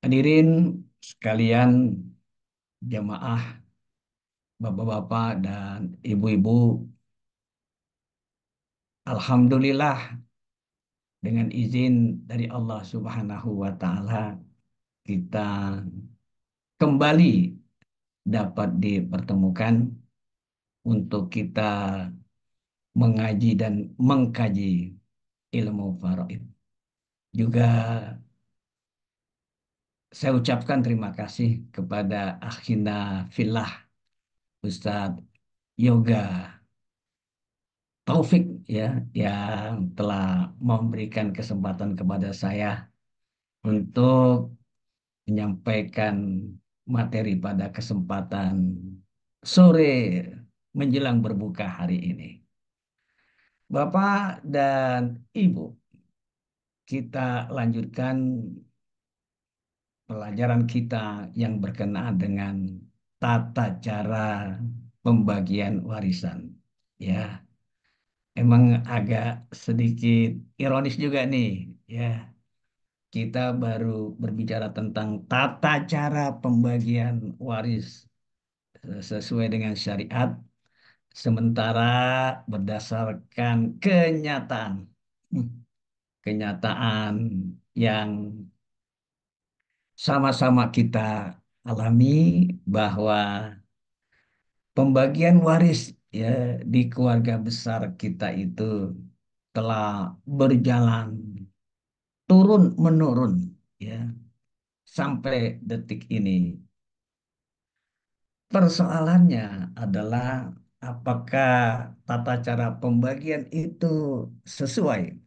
Hadirin sekalian jamaah, bapak-bapak dan ibu-ibu, alhamdulillah dengan izin dari Allah Subhanahu wa taala kita kembali dapat dipertemukan untuk kita mengaji dan mengkaji ilmu faraid. Juga saya ucapkan terima kasih kepada akhina fillah Ustadz Yoga Taufik ya yang telah memberikan kesempatan kepada saya untuk menyampaikan materi pada kesempatan sore menjelang berbuka hari ini. Bapak dan Ibu, kita lanjutkan pelajaran kita yang berkenaan dengan tata cara pembagian warisan. Ya, emang agak sedikit ironis juga nih, ya. Kita baru berbicara tentang tata cara pembagian waris sesuai dengan syariat, sementara berdasarkan kenyataan, hmm, kenyataan yang sama-sama kita alami bahwa pembagian waris ya di keluarga besar kita itu telah berjalan turun menurun ya sampai detik ini. Persoalannya adalah apakah tata cara pembagian itu sesuai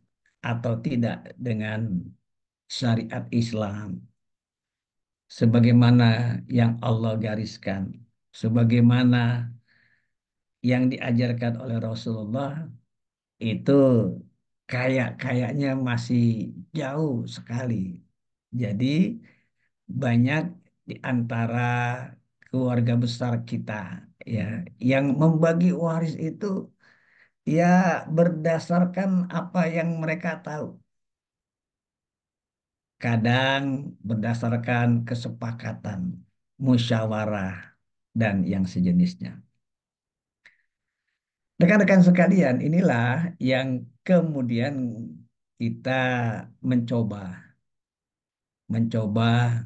atau tidak dengan syariat Islam sebagaimana yang Allah gariskan, sebagaimana yang diajarkan oleh Rasulullah itu kayaknya masih jauh sekali. Jadi banyak di antara keluarga besar kita ya yang membagi waris itu ya berdasarkan apa yang mereka tahu. Kadang berdasarkan kesepakatan, musyawarah dan yang sejenisnya. Rekan-rekan sekalian, inilah yang kemudian kita mencoba mencoba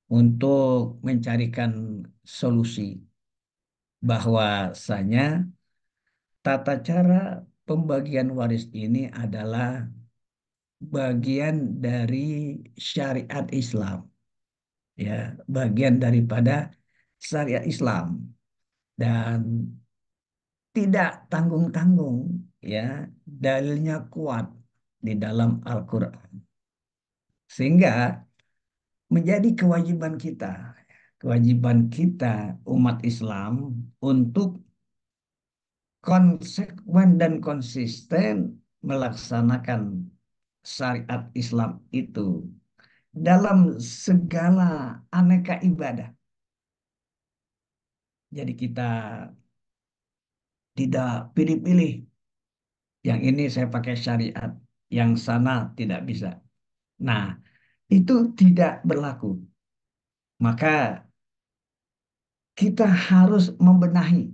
untuk mencarikan solusi bahwasanya tata cara pembagian waris ini adalah bagian dari syariat Islam, ya, bagian daripada syariat Islam dan tidak tanggung-tanggung, ya, dalilnya kuat di dalam Al-Quran, sehingga menjadi kewajiban kita umat Islam untuk konsekuen dan konsisten melaksanakan syariat Islam itu dalam segala aneka ibadah. Jadi kita tidak pilih-pilih. Yang ini saya pakai syariat, yang sana tidak bisa. Nah, itu tidak berlaku. Maka kita harus membenahi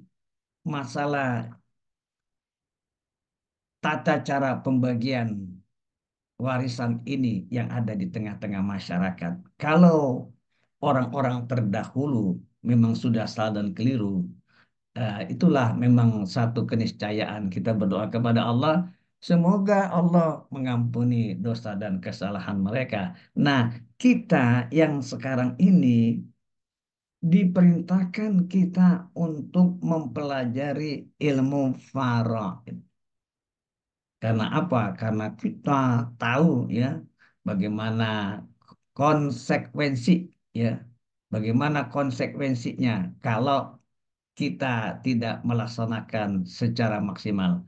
masalah tata cara pembagian warisan ini yang ada di tengah-tengah masyarakat. Kalau orang-orang terdahulu memang sudah salah dan keliru, itulah memang satu keniscayaan. Kita berdoa kepada Allah, semoga Allah mengampuni dosa dan kesalahan mereka. Nah, kita yang sekarang ini diperintahkan kita untuk mempelajari ilmu faraid. Karena apa? Karena kita tahu ya bagaimana konsekuensi ya, bagaimana konsekuensinya kalau kita tidak melaksanakan secara maksimal.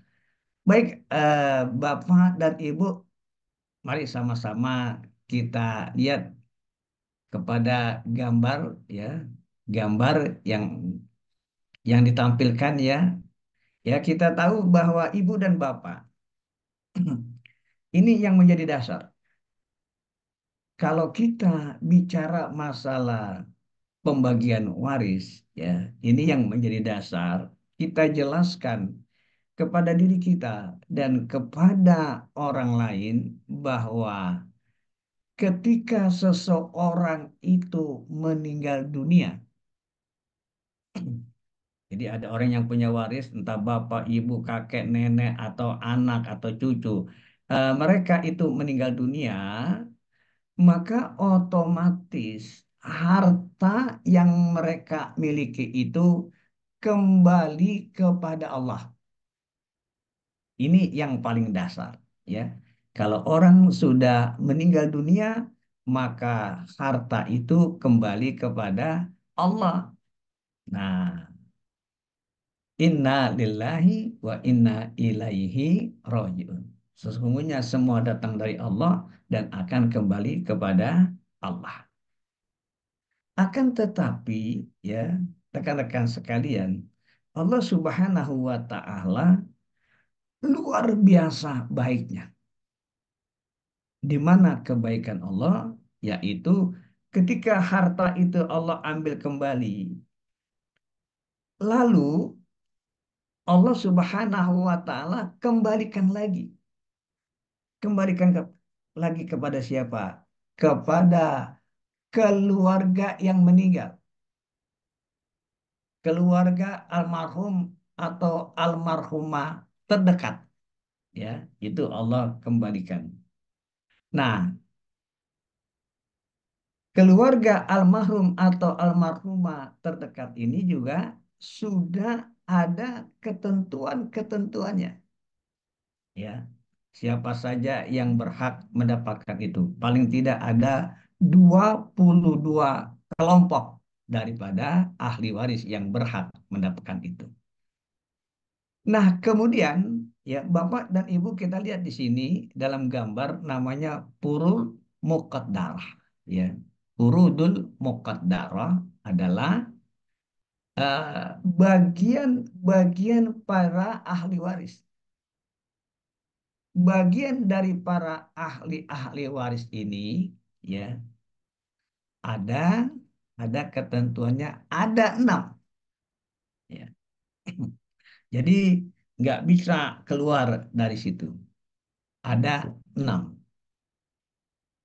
Baik, Bapak dan Ibu, mari sama-sama kita lihat kepada gambar ya, gambar yang ditampilkan ya. Ya, kita tahu bahwa ibu dan bapak ini yang menjadi dasar. Kalau kita bicara masalah pembagian waris, ya, ini yang menjadi dasar kita jelaskan kepada diri kita dan kepada orang lain bahwa ketika seseorang itu meninggal dunia, jadi ada orang yang punya waris, entah bapak, ibu, kakek, nenek, atau anak, atau cucu. Mereka itu meninggal dunia, maka otomatis harta yang mereka miliki itu kembali kepada Allah. Ini yang paling dasar, ya. Kalau orang sudah meninggal dunia, maka harta itu kembali kepada Allah. Nah, inna lillahi wa inna ilaihi roji'un. Sesungguhnya semua datang dari Allah dan akan kembali kepada Allah. Akan tetapi, ya, rekan-rekan sekalian, Allah Subhanahu wa Ta'ala luar biasa baiknya. Di mana kebaikan Allah, yaitu ketika harta itu Allah ambil kembali, lalu Allah Subhanahu wa Ta'ala kembalikan lagi. Kembalikan lagi kepada siapa? Kepada keluarga yang meninggal. Keluarga almarhum atau almarhumah terdekat. Ya, itu Allah kembalikan. Nah, keluarga almarhum atau almarhumah terdekat ini juga sudah ada ketentuan-ketentuannya. Ya, siapa saja yang berhak mendapatkan itu. Paling tidak ada 22 kelompok daripada ahli waris yang berhak mendapatkan itu. Nah, kemudian ya Bapak dan Ibu kita lihat di sini dalam gambar namanya purul muqaddarah. Ya, purudul muqaddarah adalah bagian-bagian para ahli waris. Bagian dari para ahli-ahli waris ini, ya, ada ada ketentuannya, ada 6. Ya. Jadi nggak bisa keluar dari situ. Ada 6.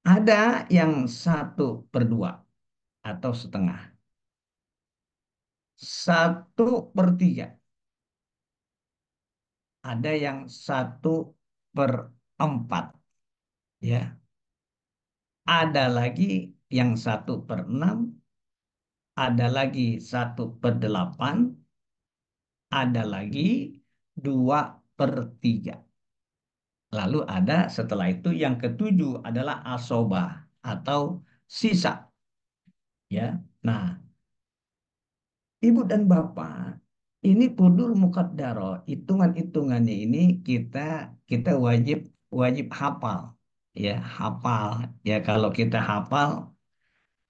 Ada yang 1/2 atau setengah. 1/3. Ada yang 1/4. Ya. Ada lagi yang 1/6. Ada lagi 1/8. Ada lagi 2/3. Lalu ada setelah itu yang ketujuh adalah asoba atau sisa. Ya, nah, ibu dan bapak, ini pudur mukaddaro, hitungan-hitungannya ini kita kita wajib wajib hafal, ya hafal. Ya kalau kita hafal,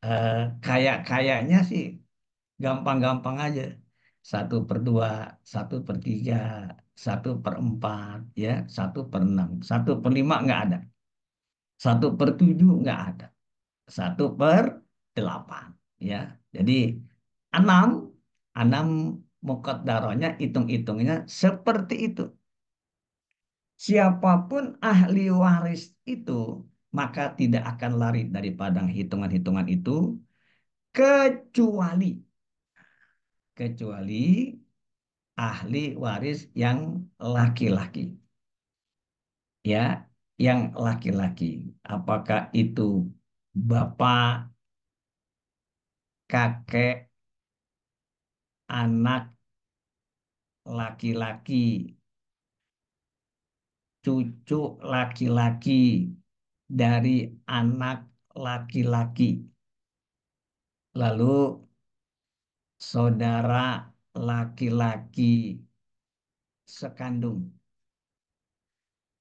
eh, kayaknya sih gampang-gampang aja. 1/2, 1/3, 1/4, ya, 1/6, 1/5 nggak ada, 1/7 nggak ada, 1/8, ya. Jadi enam, enam muqaddarahnya hitung-hitungnya seperti itu. Siapapun ahli waris itu maka tidak akan lari daripada hitungan-hitungan itu kecuali kecuali ahli waris yang laki-laki, ya, yang laki-laki, apakah itu bapak, kakek, anak laki-laki, cucu laki-laki dari anak laki-laki, lalu saudara laki-laki sekandung,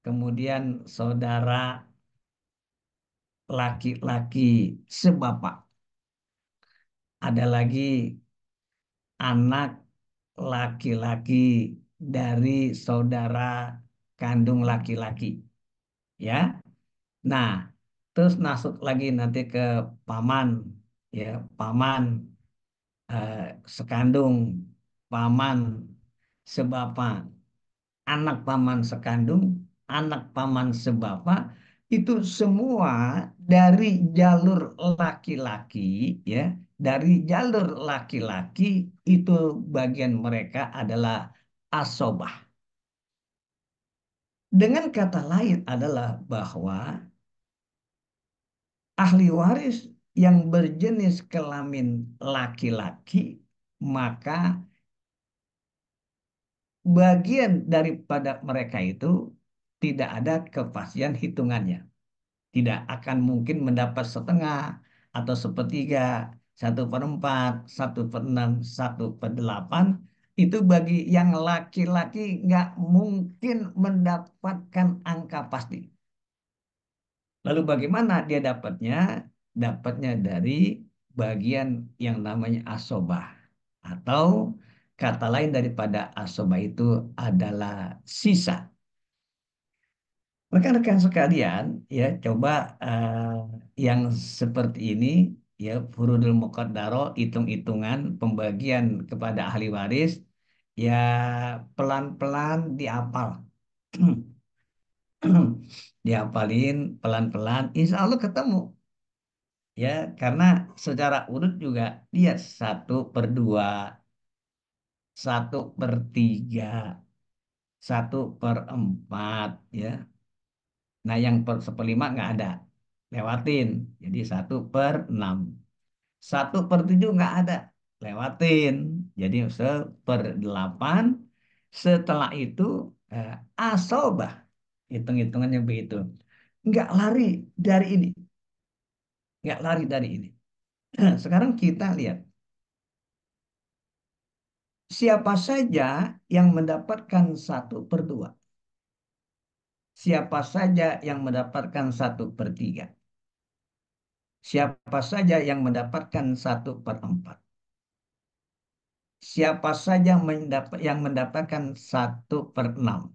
kemudian saudara laki-laki sebapak, ada lagi anak laki-laki dari saudara kandung laki-laki, ya. Nah, terus masuk lagi nanti ke paman, ya, paman eh, sekandung, paman sebapa, anak paman sekandung, anak paman sebapa, itu semua dari jalur laki-laki, ya, dari jalur laki-laki itu bagian mereka adalah asobah. Dengan kata lain adalah bahwa ahli waris yang berjenis kelamin laki-laki, maka bagian daripada mereka itu tidak ada kepastian hitungannya. Tidak akan mungkin mendapat setengah atau sepertiga, 1/4, 1/6, 1/8. Itu bagi yang laki-laki nggak mungkin mendapatkan angka pasti. Lalu bagaimana dia dapatnya? Dapatnya dari bagian yang namanya asobah. Atau kata lain daripada asobah itu adalah sisa. Rekan-rekan sekalian, ya coba yang seperti ini, ya furudul muqaddaro, hitung-hitungan pembagian kepada ahli waris, ya pelan-pelan diapal. Diapalin pelan-pelan, insya Allah ketemu. Ya, karena secara urut juga lihat 1/2, 1/3, 1/4, ya. Nah, yang per 1/5 nggak ada, lewatin. Jadi 1/6, 1/7 nggak ada, lewatin. Jadi 1/8. Setelah itu eh, asobah, hitung-hitungannya begitu. Nggak lari dari ini, nggak lari dari ini. Sekarang kita lihat siapa saja yang mendapatkan 1/2, siapa saja yang mendapatkan 1/3, siapa saja yang mendapatkan 1/4, siapa saja yang mendapatkan 1/6,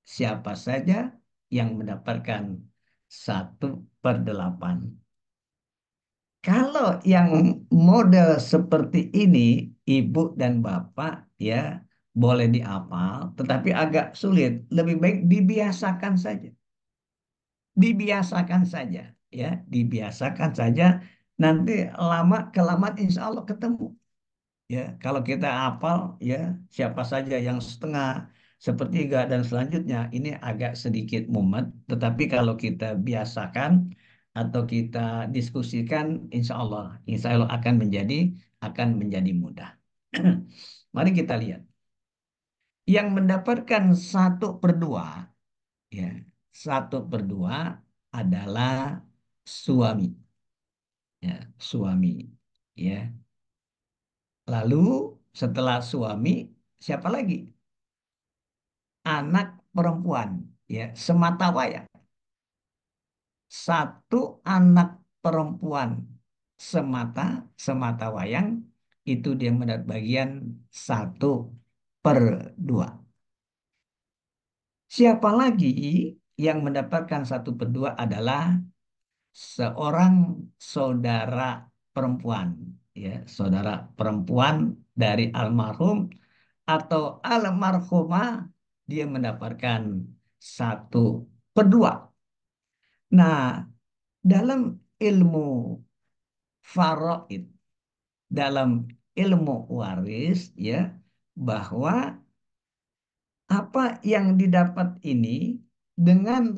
siapa saja yang mendapatkan 1/8. Kalau yang model seperti ini, ibu dan bapak, ya boleh diapal, tetapi agak sulit. Lebih baik dibiasakan saja. Dibiasakan saja, ya, dibiasakan saja. Nanti lama kelamaan insya Allah ketemu. Ya, kalau kita hafal, ya siapa saja yang setengah, sepertiga dan selanjutnya ini agak sedikit mumet. Tetapi kalau kita biasakan atau kita diskusikan, insya Allah akan menjadi mudah. Mari kita lihat. Yang mendapatkan 1/2, ya, 1/2 adalah suami, ya, suami, ya. Lalu setelah suami siapa lagi? Anak perempuan, ya, semata wayang. Satu anak perempuan semata semata wayang itu dia mendapat bagian 1/2. Siapa lagi yang mendapatkan 1/2 adalah seorang saudara perempuan, ya, saudara perempuan dari almarhum atau almarhumah, dia mendapatkan 1/2. Nah, dalam ilmu faraid, dalam ilmu waris, ya, bahwa apa yang didapat ini dengan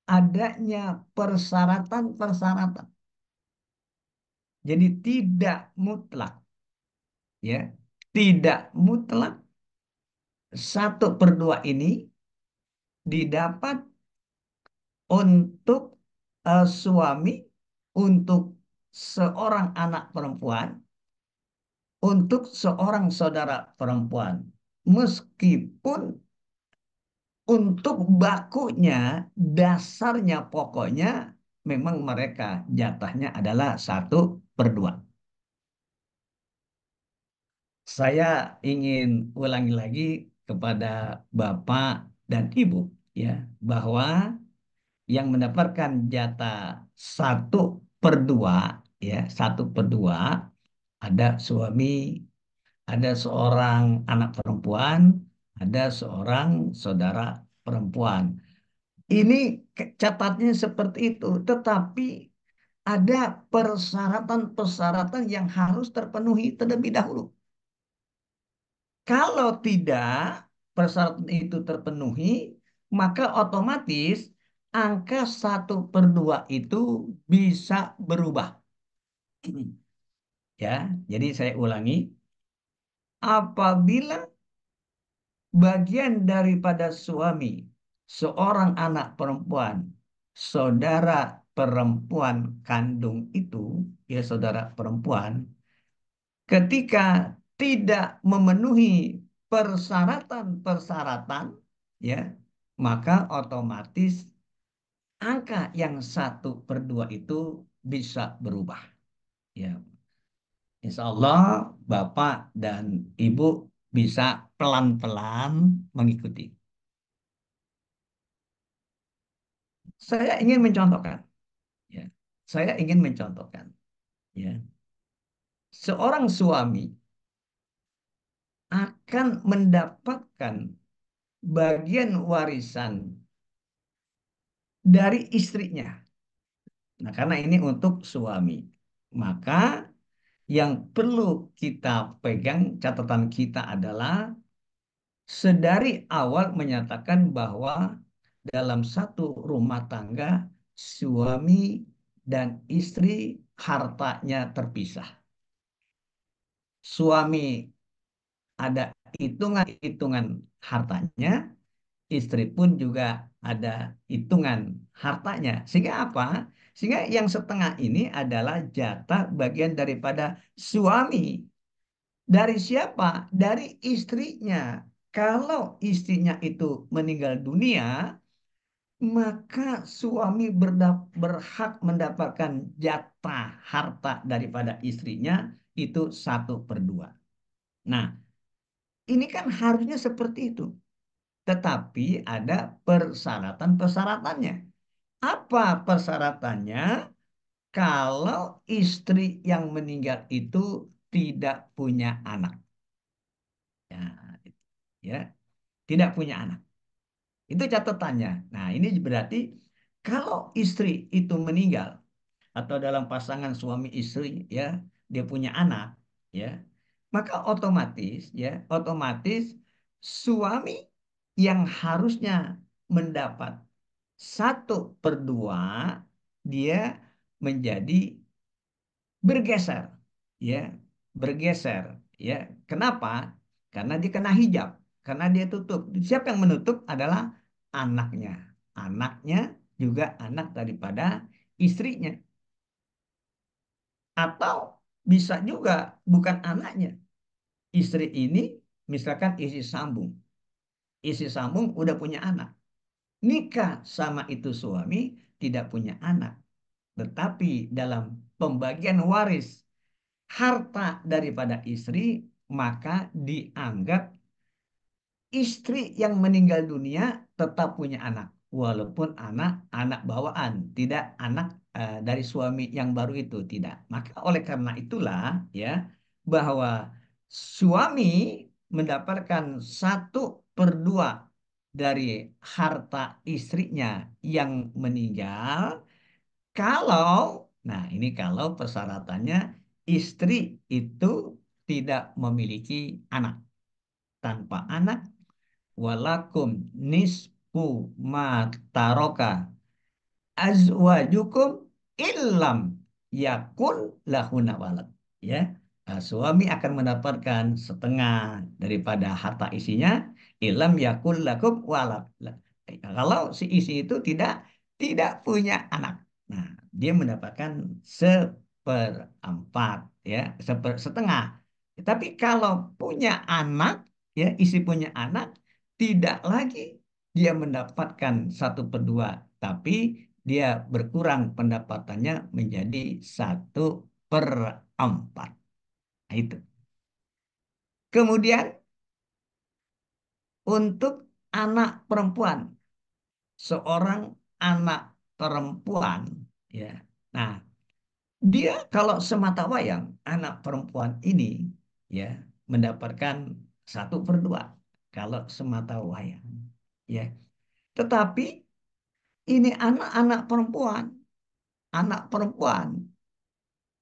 adanya persyaratan-persyaratan. Jadi tidak mutlak, ya, tidak mutlak 1/2 ini didapat untuk suami, untuk seorang anak perempuan, untuk seorang saudara perempuan. Meskipun untuk bakunya, dasarnya pokoknya, memang mereka jatahnya adalah 1/2. Saya ingin ulangi lagi kepada Bapak dan Ibu, ya, bahwa yang mendapatkan jatah 1/2, ya, 1/2 ada suami, ada seorang anak perempuan, ada seorang saudara perempuan. Ini catatnya seperti itu, tetapi ada persyaratan-persyaratan yang harus terpenuhi terlebih dahulu. Kalau tidak persyaratan itu terpenuhi, maka otomatis angka 1/2 itu bisa berubah. Ya, jadi saya ulangi, apabila bagian daripada suami, seorang anak perempuan, saudara perempuan kandung itu, ya saudara perempuan, ketika tidak memenuhi persyaratan-persyaratan, ya, maka otomatis angka yang 1/2 itu bisa berubah. Ya, Insya Allah Bapak dan Ibu bisa pelan-pelan mengikuti. Saya ingin mencontohkan, ya. Saya ingin mencontohkan, ya. Seorang suami akan mendapatkan bagian warisan dari istrinya. Nah, karena ini untuk suami, maka yang perlu kita pegang catatan kita adalah sedari awal menyatakan bahwa dalam satu rumah tangga suami dan istri hartanya terpisah. Suami ada hitungan-hitungan hartanya, istri pun juga ada hitungan hartanya. Sehingga apa? Sehingga yang setengah ini adalah jatah bagian daripada suami. Dari siapa? Dari istrinya. Kalau istrinya itu meninggal dunia, maka suami berhak mendapatkan jatah harta daripada istrinya itu 1/2. Nah, ini kan harusnya seperti itu. Tetapi ada persyaratan-persyaratannya. Apa persyaratannya? Kalau istri yang meninggal itu tidak punya anak. Ya, ya, tidak punya anak. Itu catatannya. Nah, ini berarti kalau istri itu meninggal atau dalam pasangan suami istri, ya, dia punya anak, ya, maka otomatis suami yang harusnya mendapat 1/2 dia menjadi bergeser, ya, bergeser, ya. Kenapa? Karena dia kena hijab, karena dia tutup. Siapa yang menutup adalah anaknya. Anaknya juga anak daripada istrinya. Atau bisa juga bukan anaknya. Istri ini misalkan isi sambung. Isi sambung udah punya anak. Nikah sama itu suami tidak punya anak. Tetapi dalam pembagian waris harta daripada istri, maka dianggap istri yang meninggal dunia tetap punya anak, walaupun anak bawaan, tidak anak dari suami yang baru itu, tidak. Maka oleh karena itulah, ya, bahwa suami mendapatkan 1/2 dari harta istrinya yang meninggal kalau, nah ini kalau persyaratannya istri itu tidak memiliki anak. Tanpa anak, walakum nisfu ma taroka azwajukum illam yakun lahuna walad. Ya, suami akan mendapatkan setengah daripada harta isinya illam yakun lakum walad. Kalau si isi itu tidak punya anak. Nah, dia mendapatkan 1/4, ya, setengah. Tapi kalau punya anak, ya, isi punya anak, tidak lagi dia mendapatkan 1/2, tapi dia berkurang pendapatannya menjadi 1/4. Nah, itu. Kemudian untuk anak perempuan, seorang anak perempuan, ya. Nah, dia kalau semata wayang anak perempuan ini ya mendapatkan 1/2 kalau semata wayang, ya. Tetapi ini anak perempuan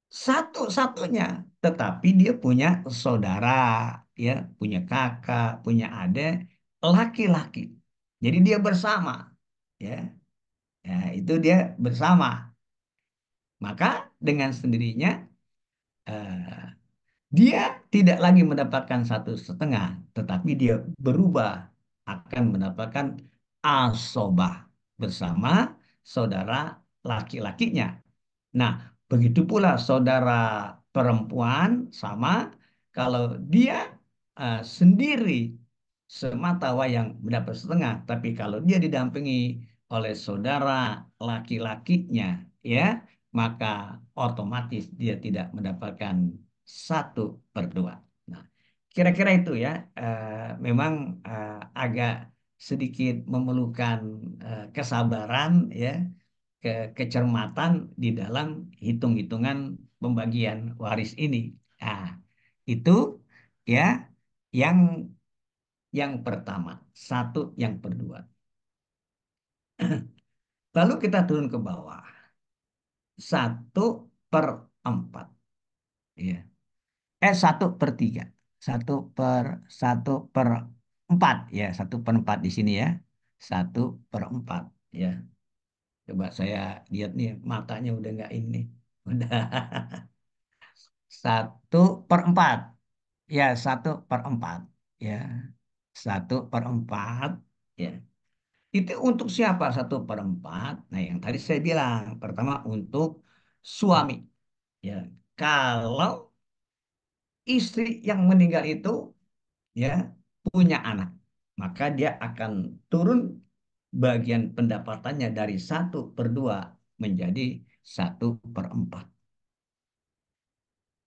satu-satunya, tetapi dia punya saudara, ya, punya kakak, punya adik, laki-laki. Jadi dia bersama, ya. Ya, itu dia bersama. Maka dengan sendirinya eh, dia tidak lagi mendapatkan 1/2, tetapi dia berubah akan mendapatkan asobah bersama saudara laki-lakinya. Nah, begitu pula saudara perempuan sama kalau dia sendiri semata wayang mendapat 1/2, tapi kalau dia didampingi oleh saudara laki-lakinya, ya, maka otomatis dia tidak mendapatkan 1/2. Nah, kira-kira itu ya, memang agak sedikit memerlukan kesabaran, ya, kecermatan di dalam hitung-hitungan pembagian waris ini. Nah, itu ya yang pertama, 1/2. Lalu kita turun ke bawah, 1/4. Ya. 1/3. 1/4. Ya, 1/4 di sini ya. 1/4. Ya. Coba saya lihat nih, matanya udah nggak ini. Udah 1/4. Ya, 1/4. Ya, 1/4. Ya. Itu untuk siapa 1/4? Nah, yang tadi saya bilang, pertama untuk suami. Ya, kalau istri yang meninggal itu ya punya anak, maka dia akan turun bagian pendapatannya dari 1/2 menjadi 1/4.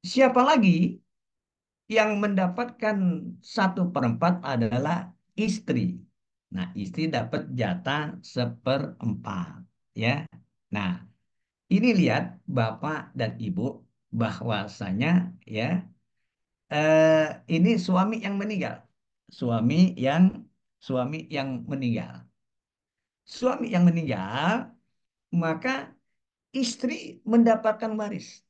Siapa lagi yang mendapatkan 1/4 adalah istri. Nah, istri dapat jatah 1/4. Ya. Nah, ini lihat Bapak dan Ibu bahwasanya ya ini suami yang meninggal. Suami yang suami yang meninggal. Suami yang meninggal, maka istri mendapatkan waris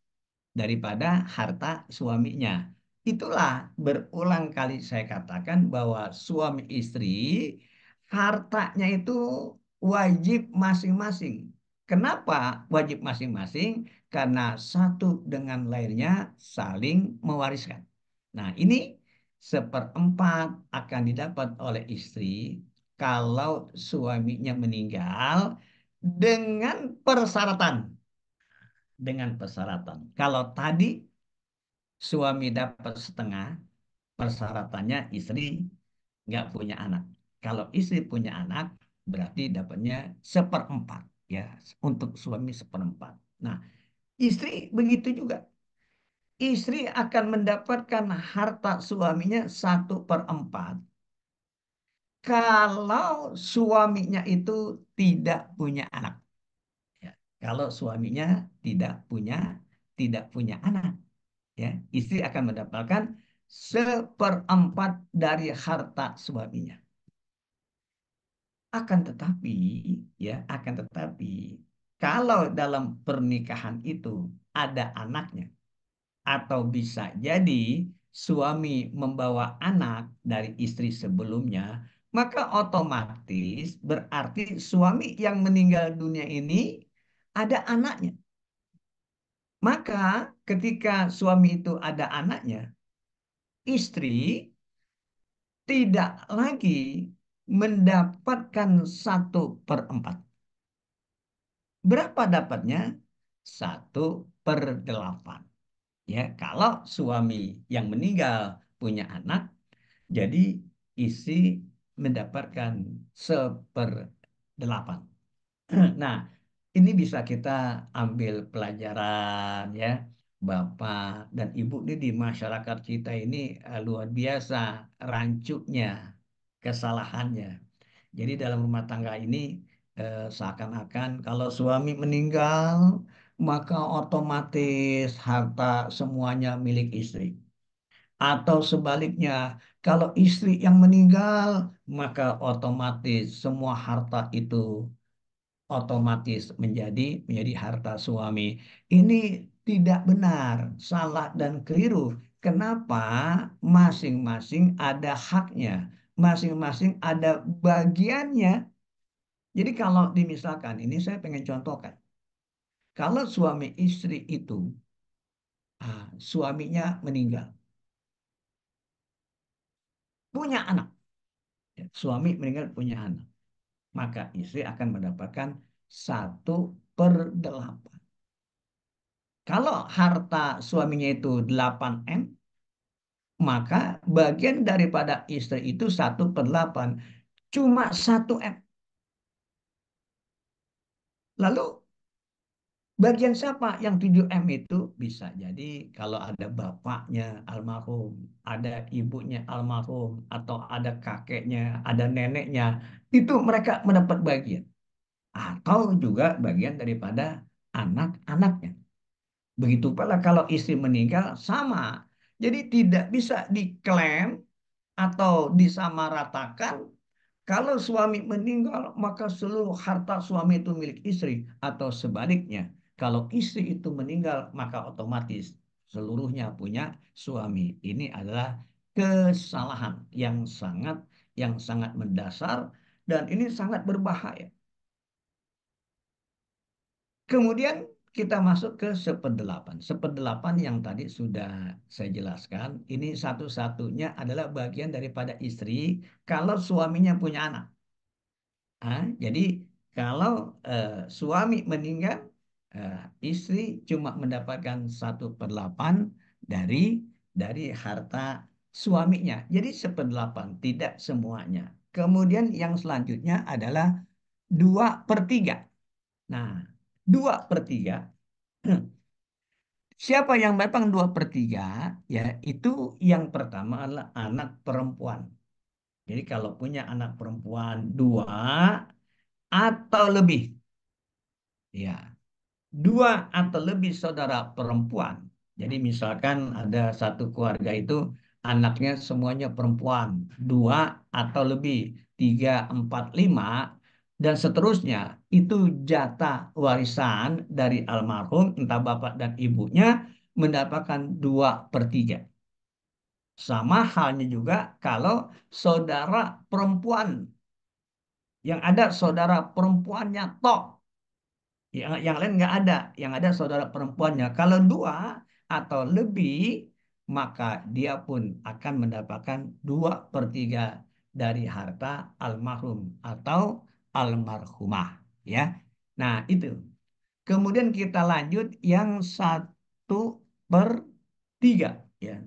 daripada harta suaminya. Itulah berulang kali saya katakan bahwa suami istri hartanya itu wajib masing-masing. Kenapa wajib masing-masing? Karena satu dengan lainnya saling mewariskan. Nah, ini 1/4 akan didapat oleh istri kalau suaminya meninggal dengan persyaratan. Dengan persyaratan. Kalau tadi suami dapat 1/2, persyaratannya istri nggak punya anak. Kalau istri punya anak, berarti dapatnya 1/4. Ya, untuk suami 1/4. Nah, istri begitu juga. Istri akan mendapatkan harta suaminya 1/4. Kalau suaminya itu tidak punya anak. Ya, kalau suaminya tidak punya anak, ya, istri akan mendapatkan 1/4 dari harta suaminya. Akan tetapi, kalau dalam pernikahan itu ada anaknya, atau bisa jadi suami membawa anak dari istri sebelumnya, maka otomatis berarti suami yang meninggal dunia ini ada anaknya. Maka ketika suami itu ada anaknya, istri tidak lagi mendapatkan 1/4. Berapa dapatnya? 1/8. Ya, kalau suami yang meninggal punya anak, jadi istri mendapatkan 1/8. Nah, ini bisa kita ambil pelajaran ya. Bapak dan Ibu ini di masyarakat kita ini luar biasa rancunya kesalahannya. Jadi dalam rumah tangga ini seakan-akan kalau suami meninggal, maka otomatis harta semuanya milik istri. Atau sebaliknya, kalau istri yang meninggal, maka otomatis semua harta itu otomatis menjadi harta suami. Ini tidak benar, salah dan keliru. Kenapa masing-masing ada haknya, masing-masing ada bagiannya. Jadi kalau dimisalkan, ini saya pengen contohkan. Kalau suami istri itu, suaminya meninggal, punya anak, ya, suami meninggal punya anak, maka istri akan mendapatkan 1/8. Kalau harta suaminya itu 8M, maka bagian daripada istri itu 1/8. Cuma 1M. Lalu bagian siapa yang 7M itu? Bisa jadi kalau ada bapaknya almarhum, ada ibunya almarhum, atau ada kakeknya, ada neneknya, itu mereka mendapat bagian. Atau juga bagian daripada anak-anaknya. Begitu pula kalau istri meninggal sama. Jadi tidak bisa diklaim atau disamaratakan kalau suami meninggal maka seluruh harta suami itu milik istri atau sebaliknya. Kalau istri itu meninggal maka otomatis seluruhnya punya suami. Ini adalah kesalahan yang sangat mendasar dan ini sangat berbahaya. Kemudian kita masuk ke seperdelapan. Seperdelapan yang tadi sudah saya jelaskan, ini satu-satunya adalah bagian daripada istri kalau suaminya punya anak. Jadi kalau suami meninggal, eh, istri cuma mendapatkan 1/8 dari harta suaminya. Jadi seperdelapan, tidak semuanya. Kemudian yang selanjutnya adalah 2/3. Nah, 2/3. Siapa yang mendapatkan 2/3? Ya, itu yang pertama adalah anak perempuan. Jadi kalau punya anak perempuan dua atau lebih, ya, dua atau lebih saudara perempuan. Jadi misalkan ada satu keluarga itu anaknya semuanya perempuan, dua atau lebih, tiga, empat, lima, dan seterusnya. Itu jatah warisan dari almarhum, entah bapak dan ibunya, mendapatkan 2/3. Sama halnya juga kalau saudara perempuan, yang ada saudara perempuannya tok. Yang lain nggak ada. Yang ada saudara perempuannya. Kalau dua atau lebih, maka dia pun akan mendapatkan 2/3 dari harta almarhum atau almarhumah. Ya, nah itu. Kemudian kita lanjut yang 1/3. Ya,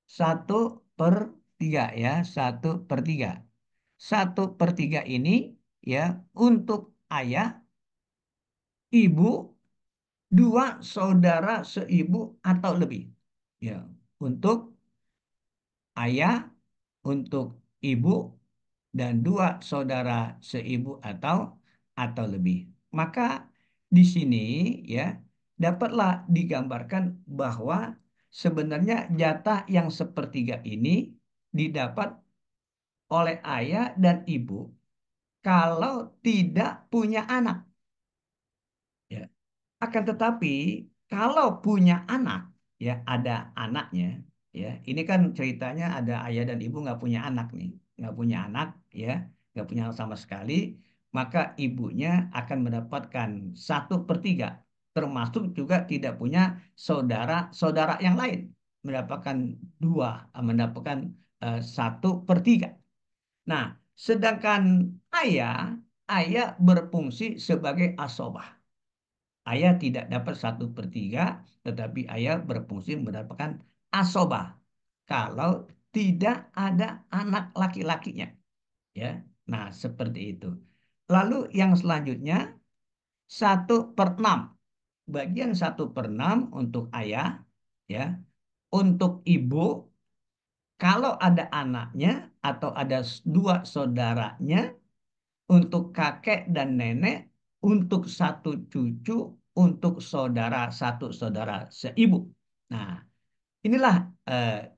1/3 ya, 1/3. 1/3 ini ya untuk ayah, ibu, dua saudara seibu atau lebih. Ya, untuk ayah, untuk ibu, dan dua saudara seibu atau lebih. Maka di sini ya dapatlah digambarkan bahwa sebenarnya jatah yang sepertiga ini didapat oleh ayah dan ibu kalau tidak punya anak. Ya. Akan tetapi kalau punya anak, ya ada anaknya, ya ini kan ceritanya ada ayah dan ibu nggak punya anak nih, nggak punya anak, ya nggak punya anak sama sekali, maka ibunya akan mendapatkan 1/3, termasuk juga tidak punya saudara-saudara yang lain, mendapatkan mendapatkan 1/3. Nah, sedangkan ayah berfungsi sebagai asobah. Ayah tidak dapat 1/3, tetapi ayah berfungsi mendapatkan asobah. Kalau tidak ada anak laki-lakinya. Ya, nah seperti itu. Lalu yang selanjutnya 1/6. Bagian 1/6 untuk ayah, ya, untuk ibu. Kalau ada anaknya atau ada dua saudaranya, untuk kakek dan nenek, untuk satu cucu, untuk saudara satu saudara seibu. Nah, inilah eh,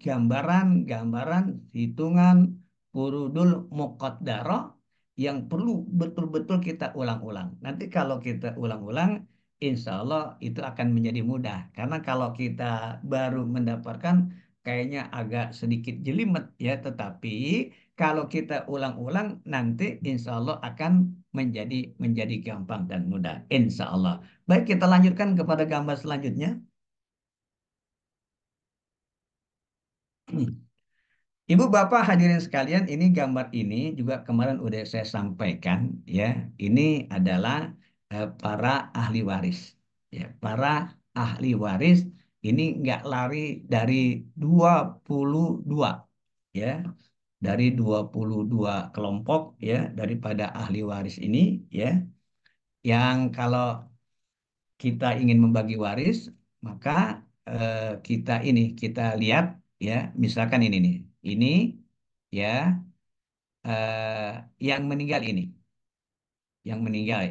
gambaran-gambaran hitungan furudul muqaddarah yang perlu betul-betul kita ulang-ulang. Nanti kalau kita ulang-ulang, insya Allah itu akan menjadi mudah. Karena kalau kita baru mendapatkan, kayaknya agak sedikit jelimet ya. Tetapi kalau kita ulang-ulang, nanti insya Allah akan menjadi menjadi gampang dan mudah. Insya Allah. Baik, kita lanjutkan kepada gambar selanjutnya. Ibu Bapak hadirin sekalian, ini gambar ini juga kemarin udah saya sampaikan ya. Ini adalah para ahli waris. Ya, para ahli waris ini nggak lari dari 22 ya. Dari 22 kelompok ya daripada ahli waris ini ya. Yang kalau kita ingin membagi waris, maka kita lihat ya, misalkan ini nih. Ini ya yang meninggal ini, yang meninggal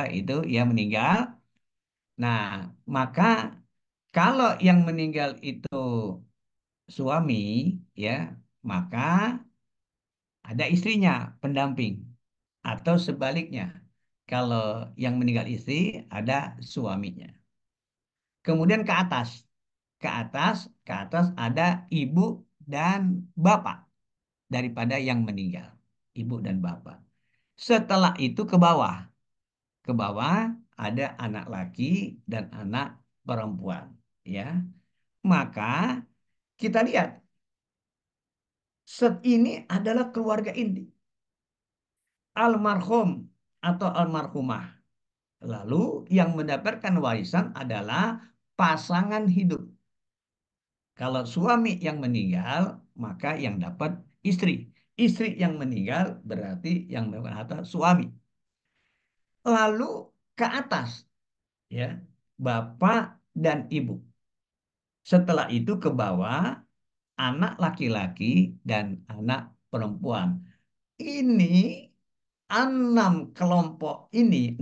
itu ya meninggal. Nah, maka kalau yang meninggal itu suami ya, maka ada istrinya pendamping atau sebaliknya. Kalau yang meninggal istri ada suaminya. Kemudian ke atas ada ibu dan bapak daripada yang meninggal, ibu dan bapak. Setelah itu ke bawah ada anak laki dan anak perempuan, ya. Maka kita lihat set ini adalah keluarga inti, almarhum atau almarhumah. Lalu yang mendapatkan warisan adalah pasangan hidup. Kalau suami yang meninggal, maka yang dapat istri. Istri yang meninggal berarti yang mendapat harta suami. Lalu ke atas, ya, bapak dan ibu. Setelah itu ke bawah, anak laki-laki dan anak perempuan. Ini enam kelompok ini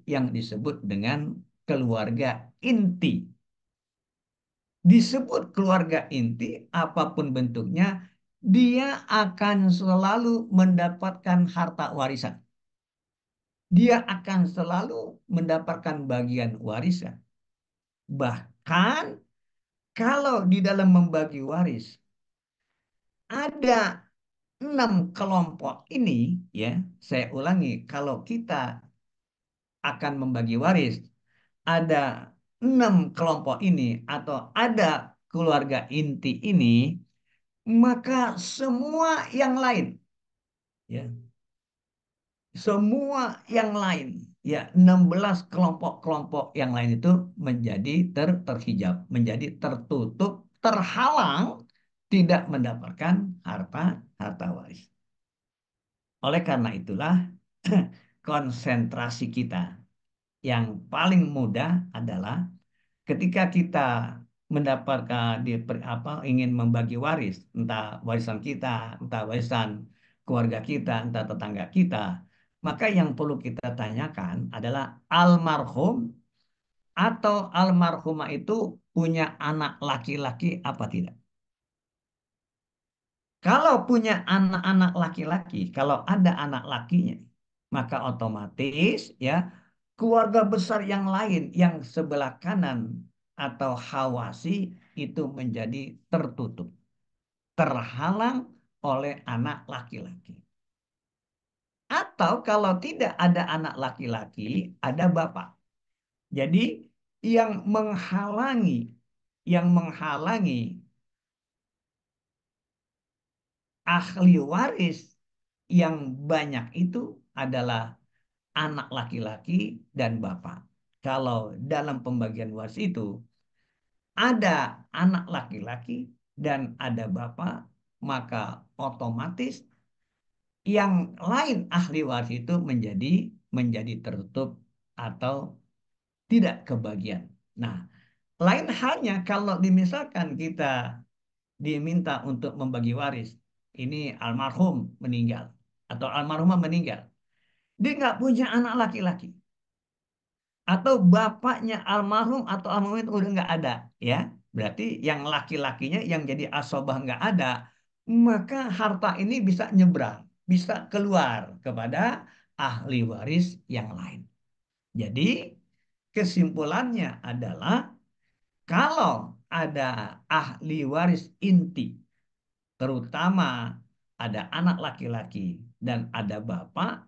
yang disebut dengan keluarga inti. Disebut keluarga inti, apapun bentuknya, dia akan selalu mendapatkan harta warisan. Dia akan selalu mendapatkan bagian warisan. Bahkan kalau di dalam membagi waris, ada enam kelompok ini, ya, saya ulangi, kalau kita akan membagi waris, ada enam kelompok ini atau ada keluarga inti ini, maka semua yang lain, ya, semua yang lain, ya, 16 kelompok-kelompok yang lain itu menjadi terhijab, menjadi tertutup, terhalang, tidak mendapatkan harta harta waris. Oleh karena itulah konsentrasi kita yang paling mudah adalah ketika kita mendapatkan ingin membagi waris, entah warisan kita, entah warisan keluarga kita, entah tetangga kita, maka yang perlu kita tanyakan adalah almarhum atau almarhumah itu punya anak laki-laki apa tidak? Kalau punya anak-anak laki-laki, kalau ada anak lakinya, maka otomatis ya keluarga besar yang lain yang sebelah kanan atau hawasi itu menjadi tertutup, terhalang oleh anak laki-laki. Atau kalau tidak ada anak laki-laki, ada bapak. Jadi yang menghalangi yang menghalangi ahli waris yang banyak itu adalah anak laki-laki dan bapak. Kalau dalam pembagian waris itu ada anak laki-laki dan ada bapak, maka otomatis yang lain ahli waris itu menjadi menjadi tertutup atau tidak kebagian. Nah, lain halnya kalau dimisalkan kita diminta untuk membagi waris. ini almarhum meninggal atau almarhumah meninggal, dia nggak punya anak laki-laki, atau bapaknya almarhum atau almarhum itu udah nggak ada, ya, berarti yang laki-lakinya yang jadi asobah nggak ada, maka harta ini bisa nyebrang, bisa keluar kepada ahli waris yang lain. Jadi kesimpulannya adalah kalau ada ahli waris inti, terutama ada anak laki-laki dan ada bapak,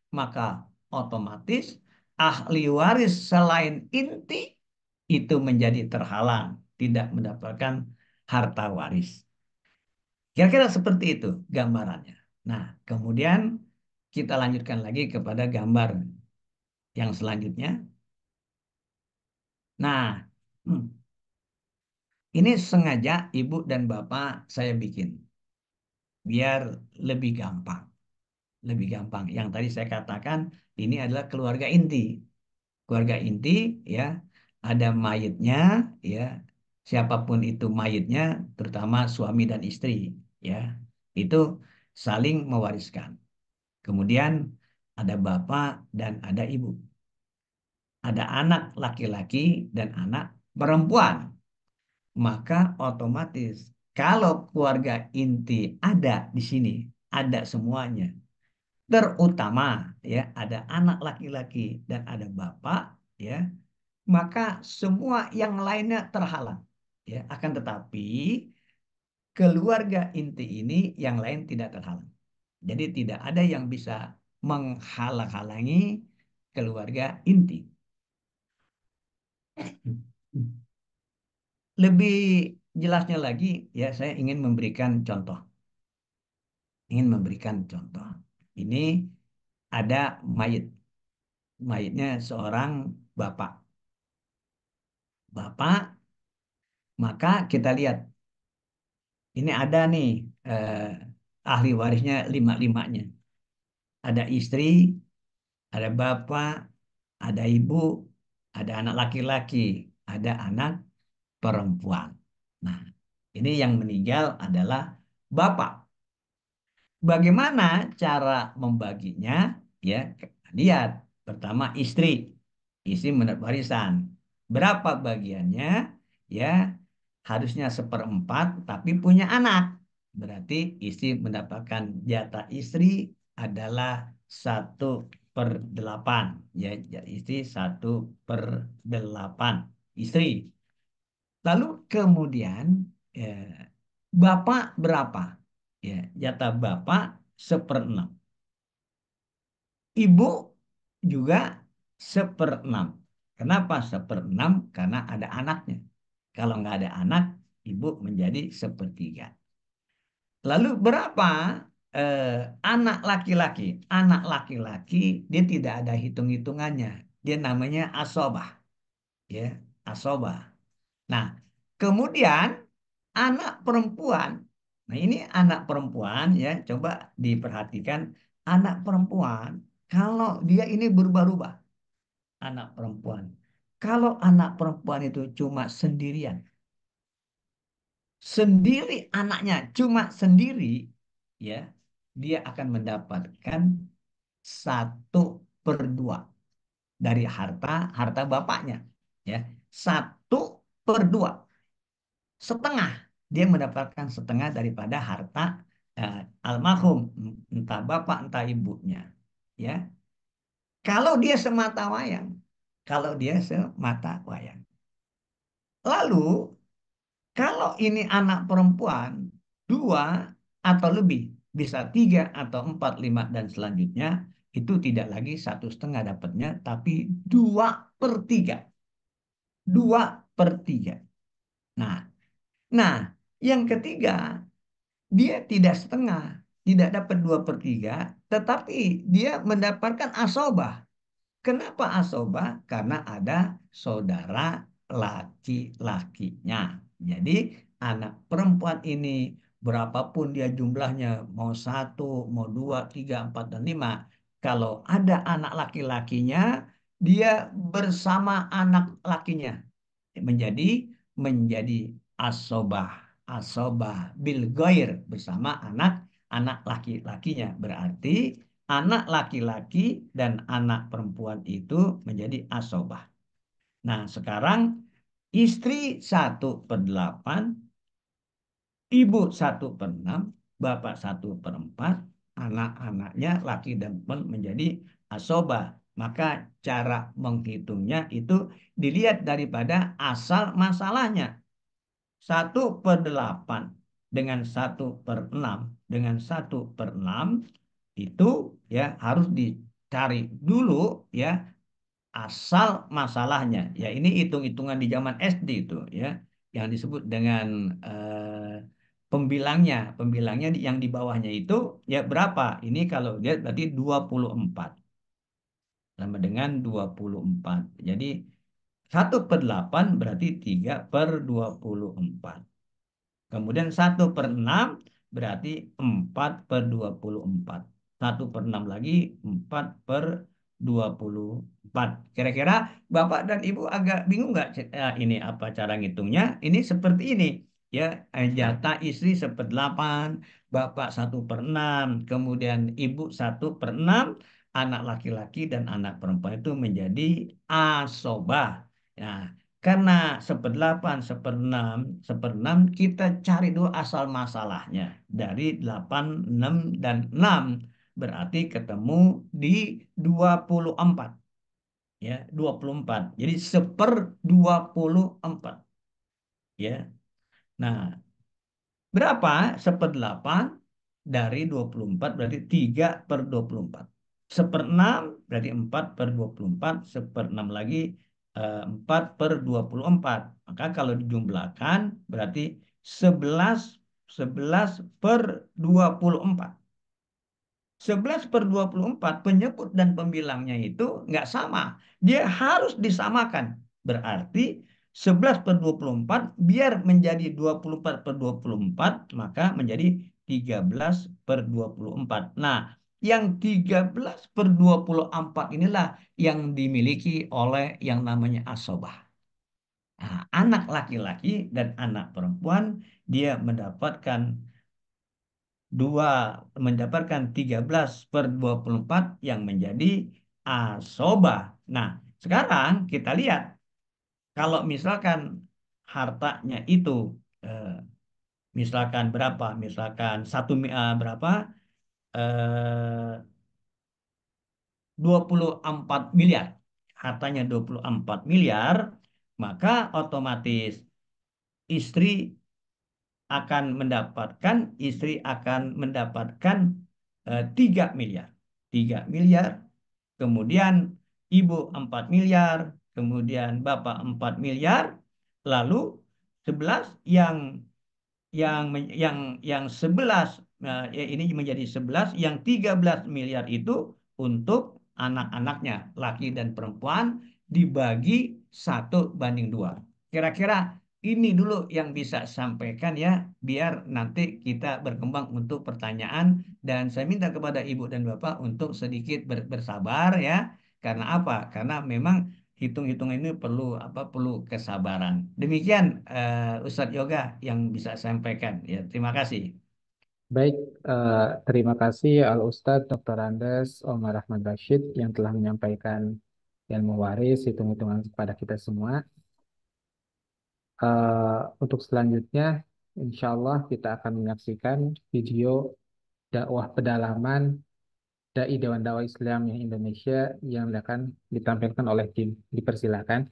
maka otomatis ahli waris selain inti itu menjadi terhalang, tidak mendapatkan harta waris. Kira-kira seperti itu gambarannya. Nah, kemudian kita lanjutkan lagi kepada gambar yang selanjutnya. Nah, ini sengaja ibu dan bapak saya bikin biar lebih gampang. Lebih gampang. Yang tadi saya katakan ini adalah keluarga inti. Keluarga inti, ya, ada mayitnya, ya, siapapun itu mayitnya, terutama suami dan istri, ya, itu saling mewariskan. Kemudian ada bapak dan ada ibu, ada anak laki-laki dan anak perempuan. Maka otomatis kalau keluarga inti ada di sini, ada semuanya, terutama, ya, ada anak laki-laki dan ada bapak, ya, maka semua yang lainnya terhalang, ya, akan tetapi keluarga inti ini yang lain tidak terhalang, jadi tidak ada yang bisa menghalang-halangi keluarga inti. Lebih jelasnya lagi, ya, saya ingin memberikan contoh. Ini ada mayit, mayitnya seorang bapak. Bapak, maka kita lihat ini ada nih, ahli warisnya lima-limanya. Ada istri, ada bapak, ada ibu, ada anak laki-laki, ada anak perempuan. Nah, ini yang meninggal adalah bapak. Bagaimana cara membaginya? Ya, lihat. Pertama istri, istri mendapat warisan. Berapa bagiannya? Ya, harusnya seperempat, tapi punya anak. Berarti istri mendapatkan jatah istri adalah 1/8. Ya, istri 1/8 istri. Lalu kemudian, bapak berapa? Ya, jatah bapak 1/6. Ibu juga 1/6. Kenapa 1/6? Karena ada anaknya. Kalau nggak ada anak, ibu menjadi 1/3. Lalu berapa eh, anak laki-laki? Anak laki-laki dia tidak ada hitung-hitungannya. Dia namanya asobah, ya, asobah. Nah, kemudian anak perempuan. Nah, ini anak perempuan, ya, coba diperhatikan anak perempuan. Kalau dia ini berubah-ubah, anak perempuan. Kalau anak perempuan itu cuma sendirian, sendiri anaknya cuma sendiri, ya, dia akan mendapatkan 1/2 dari harta harta bapaknya, ya, 1/2. Setengah, dia mendapatkan setengah daripada harta almarhum, entah bapak entah ibunya, ya, kalau dia semata wayang, kalau dia semata wayang. Lalu kalau ini anak perempuan, dua atau lebih, bisa tiga atau empat, lima, dan selanjutnya, itu tidak lagi 1/2 dapatnya, tapi 2/3. 2/3. Nah, nah, yang ketiga, dia tidak setengah, tidak dapat 2/3, tetapi dia mendapatkan asobah. Kenapa asobah? Karena ada saudara laki-lakinya. Jadi anak perempuan ini berapapun dia jumlahnya, mau satu, mau dua, tiga, empat, dan lima, kalau ada anak laki-lakinya, dia bersama anak lakinya menjadi menjadi asobah, asobah bil goir bersama anak anak laki-lakinya. Berarti anak laki-laki dan anak perempuan itu menjadi asobah. Nah, sekarang istri 1/8, ibu 1/6, bapak 1/4, anak-anaknya laki dan perempuan menjadi asobah. Maka cara menghitungnya itu dilihat daripada asal masalahnya. 1/8 dengan 1/6 dengan 1/6 itu ya harus dicari dulu ya asal masalahnya. Ya ini hitung-hitungan di zaman SD itu ya yang disebut dengan pembilangnya. Pembilangnya yang di bawahnya itu ya berapa? Ini kalau lihat berarti 24 sama dengan 24. Jadi 1/8 berarti 3/24. Kemudian 1/6 berarti 4/24. 1/6 lagi 4/24. Kira-kira Bapak dan Ibu agak bingung nggak ini apa cara ngitungnya? Ini seperti ini. Ya, jatah istri 1/8, Bapak 1/6, kemudian Ibu 1/6, anak laki-laki dan anak perempuan itu menjadi asobah. Nah, karena 1/8, 1/6, 1/6 kita cari dulu asal masalahnya. Dari 8, 6, dan 6. Berarti ketemu di 24. Ya, 24. Jadi 1/24. Ya. Nah, berapa 1/8 dari 24 berarti 3/24. 1/6 berarti 4/24. 1/6 lagi 4/24. Maka kalau dijumlahkan berarti 11, 11/24. 11/24 penyebut dan pembilangnya itu nggak sama. Dia harus disamakan. Berarti 11/24 biar menjadi 24/24 maka menjadi 13/24. Nah, yang 13/24 inilah yang dimiliki oleh yang namanya asobah. Nah, anak laki-laki dan anak perempuan dia dua mendapatkan 13/24 yang menjadi asobah. Nah, sekarang kita lihat kalau misalkan hartanya itu eh, misalkan berapa? Misalkan berapa? Eh, 24 miliar. Hartanya 24 miliar, maka otomatis istri istri akan mendapatkan 3 miliar. 3 miliar, kemudian ibu 4 miliar, kemudian bapak 4 miliar, lalu 11 yang 11 ya ini menjadi 11, yang 13 miliar itu untuk anak-anaknya, laki dan perempuan dibagi 1/2. Kira-kira ini dulu yang bisa sampaikan ya, biar nanti kita berkembang untuk pertanyaan dan saya minta kepada Ibu dan Bapak untuk sedikit bersabar ya. Karena apa? Karena memang hitung-hitungan ini perlu kesabaran. Demikian Ustadz Yoga yang bisa saya sampaikan. Ya, terima kasih. Baik, terima kasih Al Ustadz Dr. Andes Omar Ahmad Rashid yang telah menyampaikan ilmu waris hitung-hitungan kepada kita semua. Untuk selanjutnya, insya Allah kita akan menyaksikan video dakwah pedalaman Dai Dewan Dakwah Islam yang Indonesia yang akan ditampilkan oleh tim. Dipersilakan.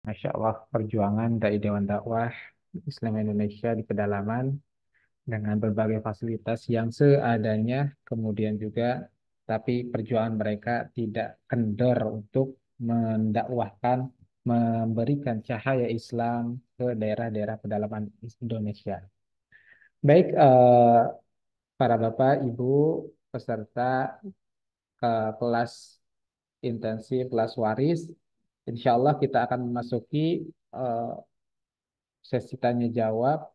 Masya Allah, perjuangan Dai Dewan Dakwah Islam Indonesia di pedalaman dengan berbagai fasilitas yang seadanya, kemudian juga tapi perjuangan mereka tidak kendor untuk mendakwahkan, memberikan cahaya Islam ke daerah-daerah pedalaman Indonesia. Baik, para Bapak, Ibu, peserta ke kelas intensif, kelas waris, insya Allah kita akan memasuki eh, sesi tanya jawab.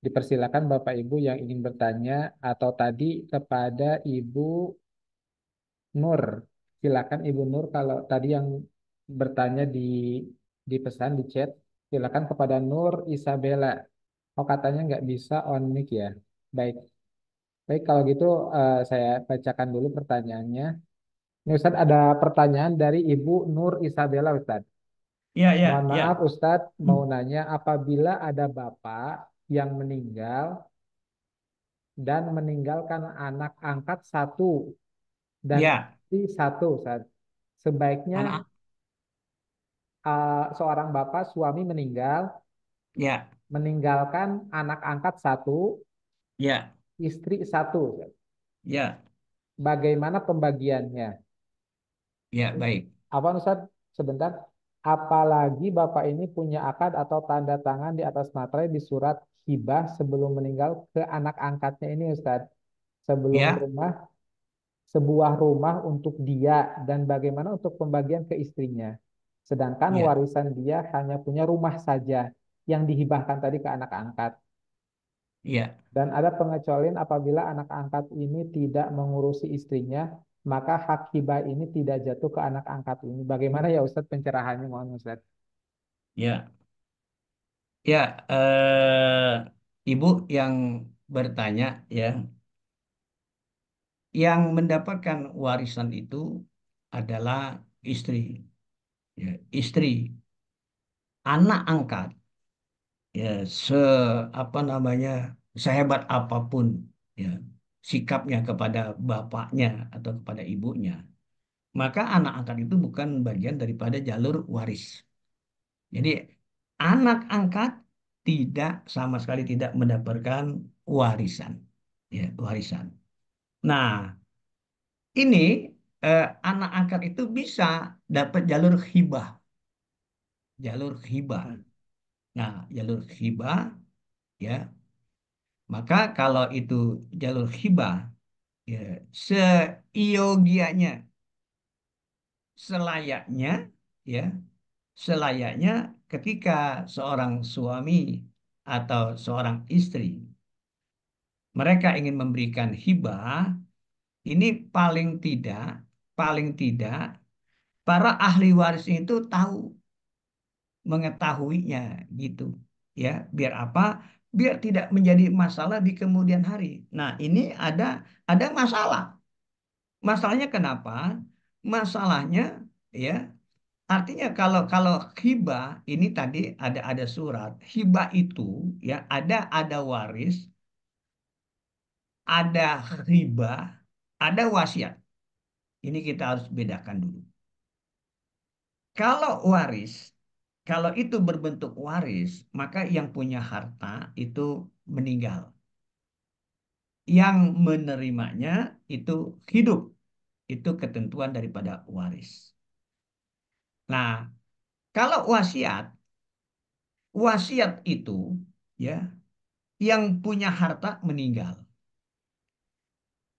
Dipersilakan Bapak Ibu yang ingin bertanya atau tadi kepada Ibu Nur. Silakan Ibu Nur kalau tadi yang bertanya di pesan di chat, silakan kepada Nur Isabella. Oh katanya nggak bisa on mic ya. Baik, baik kalau gitu saya bacakan dulu pertanyaannya. Ini Ustadz ada pertanyaan dari Ibu Nur Isabella Ustadz. Ya, Mohon ya, maaf ya. Ustadz mau nanya apabila ada bapak yang meninggal dan meninggalkan anak angkat satu dan Ya, istri satu Ustadz. Sebaiknya anak. seorang bapak suami meninggal, Ya, meninggalkan anak angkat satu, ya, istri satu. ya, Bagaimana pembagiannya? ya, baik. Apa Ustaz? Sebentar. Apalagi bapak ini punya akad atau tanda tangan di atas materai di surat hibah sebelum meninggal ke anak angkatnya ini Ustaz. Sebelum Ya, rumah, sebuah rumah untuk dia dan bagaimana untuk pembagian ke istrinya. Sedangkan ya, warisan dia hanya punya rumah saja yang dihibahkan tadi ke anak angkat. ya, Dan ada pengecualian apabila anak angkat ini tidak mengurusi istrinya, maka hak hibah ini tidak jatuh ke anak angkat ini. Bagaimana ya Ustadz pencerahannya mohon Ustadz? ya, ya. Ibu yang bertanya, ya, yang mendapatkan warisan itu adalah istri, ya, istri, anak angkat, ya, se apa namanya, sehebat apapun, ya, sikapnya kepada bapaknya atau kepada ibunya, maka anak angkat itu bukan bagian daripada jalur waris. Jadi anak angkat tidak sama sekali tidak mendapatkan warisan, ya, warisan. Nah, ini anak angkat itu bisa dapat jalur hibah, jalur hibah. Nah, jalur hibah, ya, maka kalau itu jalur hibah, ya, seiogianya, selayaknya, ya, selayaknya ketika seorang suami atau seorang istri mereka ingin memberikan hibah, ini paling tidak para ahli waris itu tahu, mengetahuinya gitu. Ya, biar apa? Biar tidak menjadi masalah di kemudian hari. Nah, ini ada masalah. Masalahnya kenapa? Masalahnya, ya, artinya kalau kalau hibah ini tadi ada surat. Hibah itu, ya, ada waris, ada riba, ada wasiat. Ini kita harus bedakan dulu. Kalau waris, kalau itu berbentuk waris, maka yang punya harta itu meninggal. Yang menerimanya itu hidup. Itu ketentuan daripada waris. Nah, kalau wasiat, wasiat itu, ya, yang punya harta meninggal.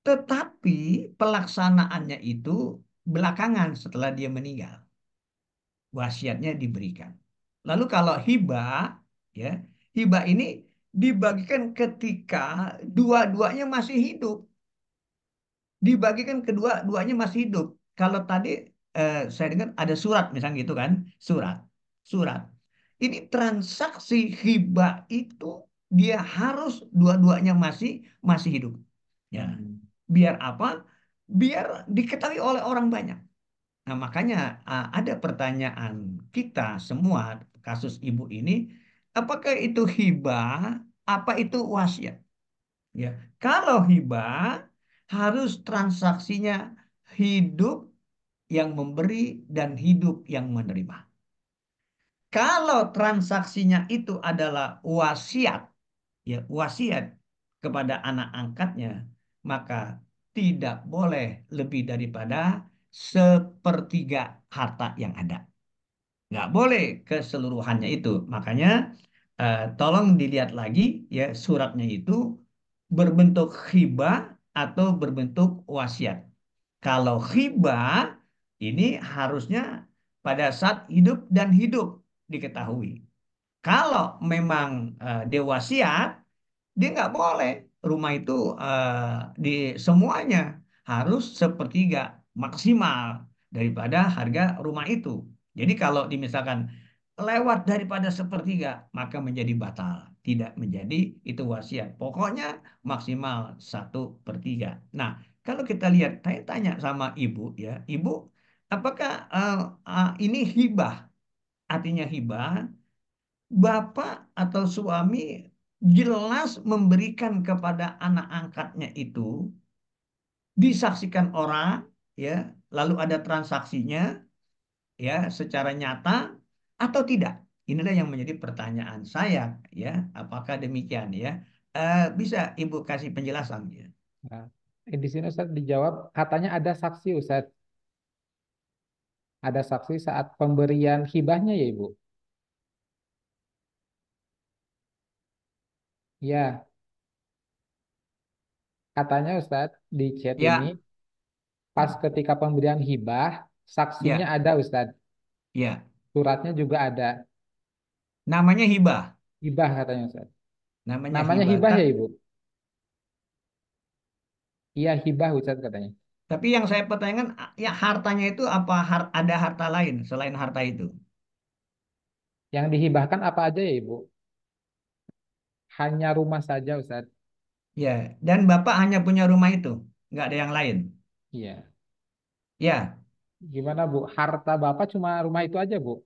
Tetapi pelaksanaannya itu belakangan setelah dia meninggal. Wasiatnya diberikan. Lalu kalau hibah, ya, hibah ini dibagikan ketika dua-duanya masih hidup. Dibagikan kedua-duanya masih hidup. Kalau tadi saya dengar ada surat misalnya gitu kan, surat, surat. Ini transaksi hibah itu dia harus dua-duanya masih masih hidup. Ya, biar apa? Biar diketahui oleh orang banyak. Nah, makanya ada pertanyaan kita semua kasus ibu ini, apakah itu hibah, apa itu wasiat? Ya, kalau hibah harus transaksinya hidup yang memberi dan hidup yang menerima. Kalau transaksinya itu adalah wasiat, ya, wasiat kepada anak angkatnya, maka tidak boleh lebih daripada sepertiga harta yang ada. Nggak boleh keseluruhannya itu. Makanya tolong dilihat lagi ya suratnya itu berbentuk hibah atau berbentuk wasiat. Kalau hibah ini harusnya pada saat hidup dan hidup diketahui. Kalau memang dia wasiat, dia nggak boleh rumah itu di semuanya harus sepertiga maksimal daripada harga rumah itu. Jadi kalau misalkan lewat daripada sepertiga maka menjadi batal, tidak menjadi itu wasiat. Pokoknya maksimal 1/3. Nah, kalau kita lihat, saya tanya sama ibu ya, ibu, apakah ini hibah? Artinya hibah, bapak atau suami jelas memberikan kepada anak angkatnya itu, disaksikan orang, ya, lalu ada transaksinya, ya, secara nyata atau tidak? Inilah yang menjadi pertanyaan saya, ya, apakah demikian, ya? Bisa Ibu kasih penjelasan, ya? Nah, di sini Ustaz dijawab, katanya ada saksi Ustaz. Ada saksi saat pemberian hibahnya ya Ibu. Ya, katanya Ustaz di chat ini Ya, pas ketika pemberian hibah, saksinya ya, ada Ustaz. ya. Suratnya juga ada. Namanya hibah, Hibah katanya Ustaz. namanya Namanya hibah. hibah ya Ibu? Iya hibah Ustaz katanya. Tapi yang saya pertanyakan, ya hartanya itu apa? Ada harta lain selain harta itu? Yang dihibahkan apa aja ya Ibu? Hanya rumah saja Ustaz. Ya, dan Bapak hanya punya rumah itu, nggak ada yang lain. Iya. Ya, Gimana Bu? Harta Bapak cuma rumah itu aja Bu?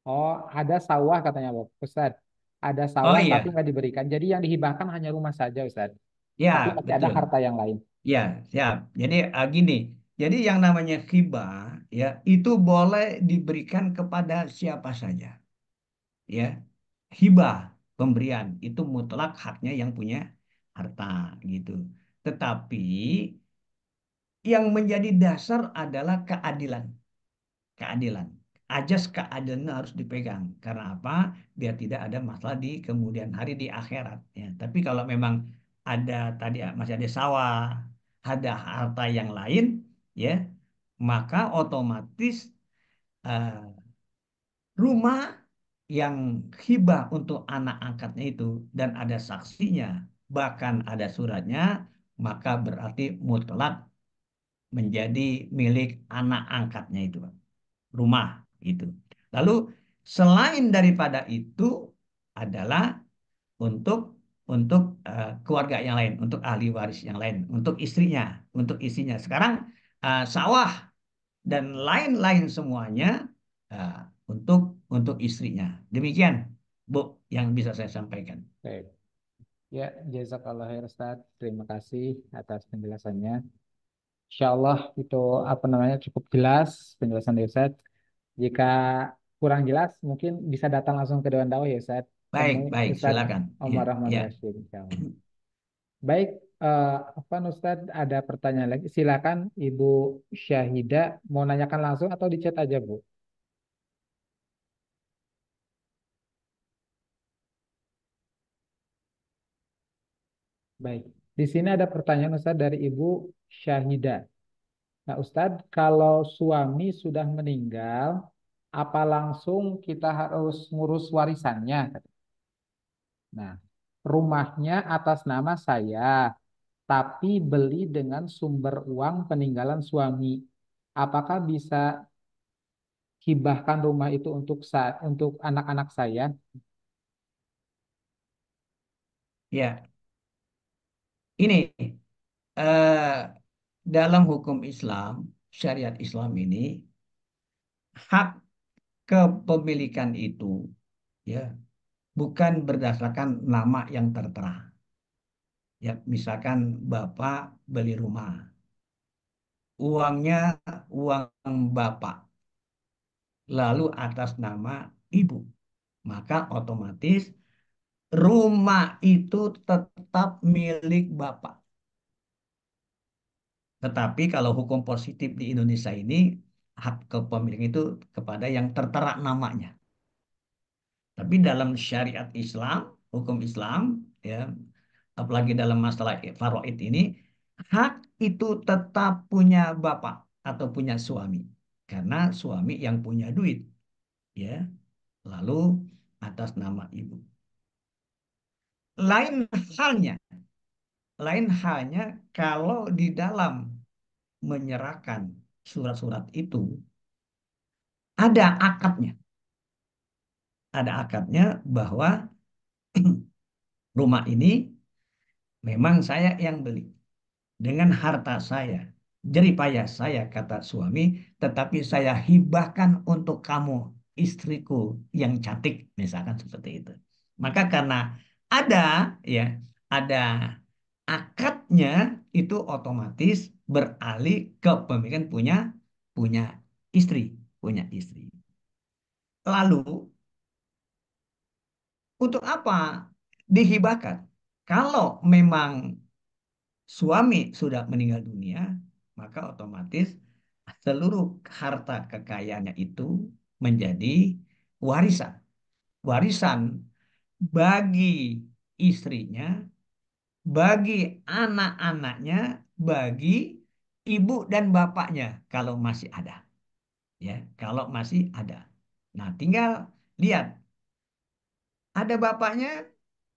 Oh, ada sawah katanya Bu. Ustaz. Ada oh sawah tapi iya, nggak diberikan. Jadi yang dihibahkan hanya rumah saja Ustaz. Tapi ya masih ada betul. harta yang lain. Ya, siap. Jadi gini, jadi yang namanya hibah ya itu boleh diberikan kepada siapa saja. Ya, hibah pemberian itu mutlak haknya yang punya harta gitu. Tetapi yang menjadi dasar adalah keadilan. Keadilan. Ajas keadilan harus dipegang. Karena apa? Biar tidak ada masalah di kemudian hari di akhirat. Ya. Tapi kalau memang ada tadi masih ada sawah, ada harta yang lain, ya, maka otomatis eh, rumah yang hibah untuk anak angkatnya itu dan ada saksinya, bahkan ada suratnya, maka berarti mutlak menjadi milik anak angkatnya itu, Pak. Rumah itu. Lalu selain daripada itu adalah untuk keluarga yang lain, untuk ahli waris yang lain, untuk istrinya, untuk istrinya. Sekarang sawah dan lain-lain semuanya uh, untuk istrinya. Demikian, Bu, yang bisa saya sampaikan. Baik. Ya, jazakallah khair Ustaz. Terima kasih atas penjelasannya. Insya Allah itu apa namanya cukup jelas penjelasan dari Ustaz. Jika kurang jelas, mungkin bisa datang langsung ke Dewan Dakwah ya Ustaz. Baik, Temui baik, Ustadz silakan. Omar Ya, Rahman ya. Rashid, insya Allah. Baik, apa Ustadz ada pertanyaan lagi? Silakan Ibu Syahida mau nanyakan langsung atau di chat aja Bu. Baik, di sini ada pertanyaan Ustadz dari Ibu Syahida. Nah Ustadz, kalau suami sudah meninggal, apa langsung kita harus ngurus warisannya? Nah, rumahnya atas nama saya, tapi beli dengan sumber uang peninggalan suami. Apakah bisa hibahkan rumah itu untuk anak-anak saya? Ya, ini eh, dalam hukum Islam, syariat Islam ini hak kepemilikan itu ya bukan berdasarkan nama yang tertera. Ya, misalkan Bapak beli rumah, uangnya uang Bapak, lalu atas nama Ibu, maka otomatis rumah itu tetap milik Bapak. Tetapi kalau hukum positif di Indonesia ini, hak kepemilikan itu kepada yang tertera namanya. Tapi dalam syariat Islam, hukum Islam, ya, apalagi dalam masalah faraid ini, hak itu tetap punya bapak atau punya suami. Karena suami yang punya duit, ya. Lalu atas nama ibu. Lain halnya, lain halnya kalau di dalam menyerahkan surat-surat itu ada akadnya. Ada akadnya bahwa rumah ini memang saya yang beli dengan harta saya, jerih payah saya kata suami, tetapi saya hibahkan untuk kamu, istriku yang cantik, misalkan seperti itu. Maka karena ada ya, ada akadnya itu otomatis beralih ke pemilikan punya punya istri, punya istri. Lalu untuk apa dihibahkan? Kalau memang suami sudah meninggal dunia, maka otomatis seluruh harta kekayaannya itu menjadi warisan. Warisan bagi istrinya, bagi anak-anaknya, bagi ibu dan bapaknya kalau masih ada, ya, kalau masih ada. Nah, tinggal lihat ada bapaknya,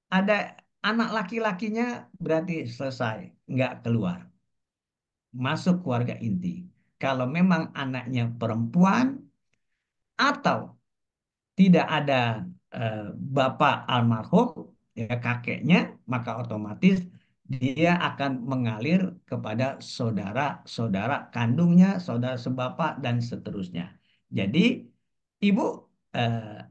ada anak laki-lakinya, berarti selesai, nggak keluar. Masuk keluarga inti. Kalau memang anaknya perempuan atau tidak ada eh, bapak almarhum, ya kakeknya, maka otomatis dia akan mengalir kepada saudara-saudara kandungnya, saudara sebapak, dan seterusnya. Jadi, ibu eh,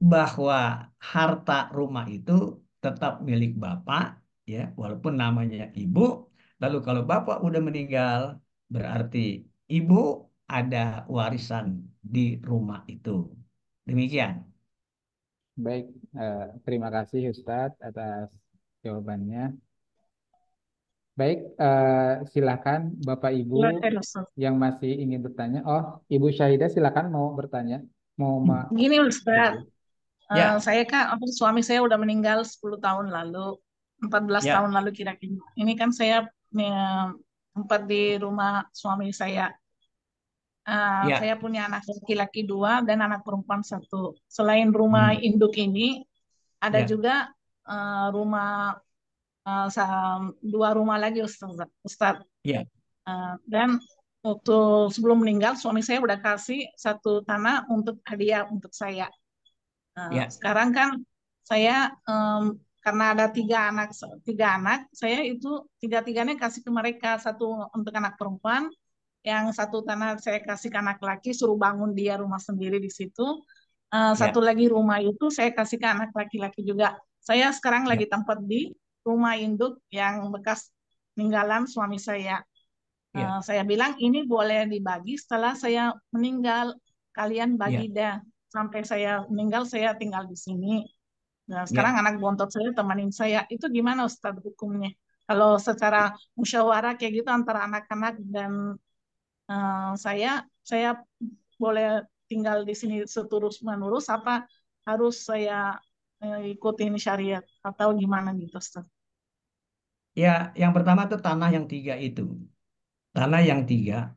bahwa harta rumah itu tetap milik bapak, ya, walaupun namanya ibu. Lalu kalau bapak udah meninggal, berarti ibu ada warisan di rumah itu. Demikian. Baik, terima kasih Ustadz atas jawabannya. Baik, silakan Bapak Ibu Silakan, Ustaz. yang masih ingin bertanya. Oh, Ibu Syahidah silakan mau bertanya. Mau Gini Ustaz, review. Ya, saya kan suami saya udah meninggal 10 tahun lalu, 14 tahun ya, lalu kira-kira. Ini kan saya tempat di rumah suami saya. Saya ya, punya anak laki-laki dua dan anak perempuan satu. Selain rumah hmm, induk ini, ada ya, juga rumah dua rumah lagi Ustaz. Ustaz. ya, Dan waktu sebelum meninggal suami saya udah kasih satu tanah untuk hadiah untuk saya. ya, Sekarang kan saya karena ada tiga anak, saya itu tiga-tiganya kasih ke mereka, satu untuk anak perempuan, yang satu tanah saya kasih ke anak laki, suruh bangun dia rumah sendiri di situ. Satu ya, lagi rumah itu saya kasih ke anak laki-laki juga. Saya sekarang ya, lagi tempat di rumah induk yang bekas peninggalan suami saya. ya, Saya bilang ini boleh dibagi setelah saya meninggal. Kalian bagi ya, dah. Sampai saya meninggal saya tinggal di sini. Nah, sekarang ya. anak bontot saya temenin saya. Itu gimana Ustadz hukumnya? Kalau secara musyawarah kayak gitu antara anak-anak dan saya boleh tinggal di sini seterus menerus apa harus saya ikutin syariat atau gimana gitu Ustadz? Ya, yang pertama tuh tanah yang tiga itu. Tanah yang tiga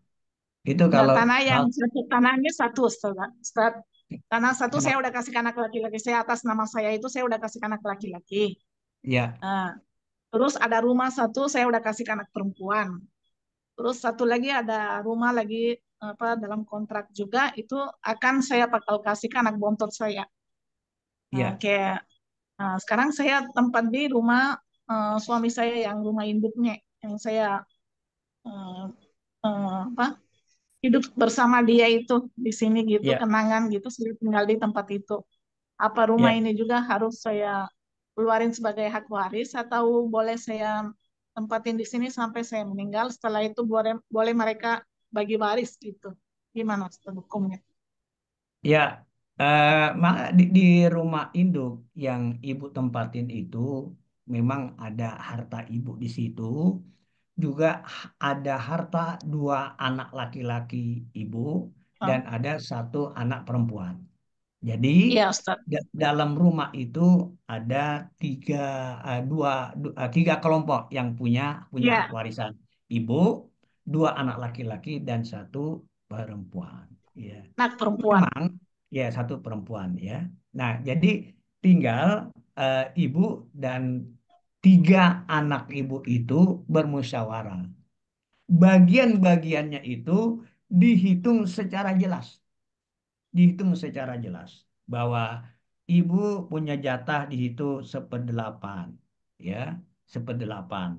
itu Nah, kalau tanah yang kalau satu tanahnya satu Ustadz. Ustadz. Tanah satu saya kenapa? udah kasih ke anak laki-laki saya atas nama saya itu saya udah kasih ke anak laki-laki. Ya, Nah, terus ada rumah satu saya udah kasih ke anak perempuan. Terus satu lagi ada rumah lagi apa dalam kontrak juga itu akan saya bakal kasih ke anak bontot saya. ya, Kayak sekarang saya tempat di rumah suami saya yang rumah induknya yang saya eh, apa hidup bersama dia itu di sini gitu ya, kenangan gitu saya tinggal di tempat itu. Apa rumah ya. ini juga harus saya keluarin sebagai hak waris atau boleh saya tempatin di sini sampai saya meninggal setelah itu boleh boleh mereka bagi waris gitu. Gimana Ustaz, hukumnya? Ya, di rumah induk yang ibu tempatin itu memang ada harta ibu di situ, juga ada harta dua anak laki-laki ibu dan Oh, ada satu anak perempuan. Jadi iya Ustaz. dalam rumah itu ada tiga, tiga kelompok yang punya punya hak Iya, warisan. Ibu, dua anak laki-laki dan satu perempuan. Ya, anak perempuan. memang ya satu perempuan ya. Nah, jadi tinggal ibu dan tiga anak ibu itu bermusyawarah. Bagian-bagiannya itu dihitung secara jelas, bahwa ibu punya jatah di situ seperdelapan, ya, seperdelapan.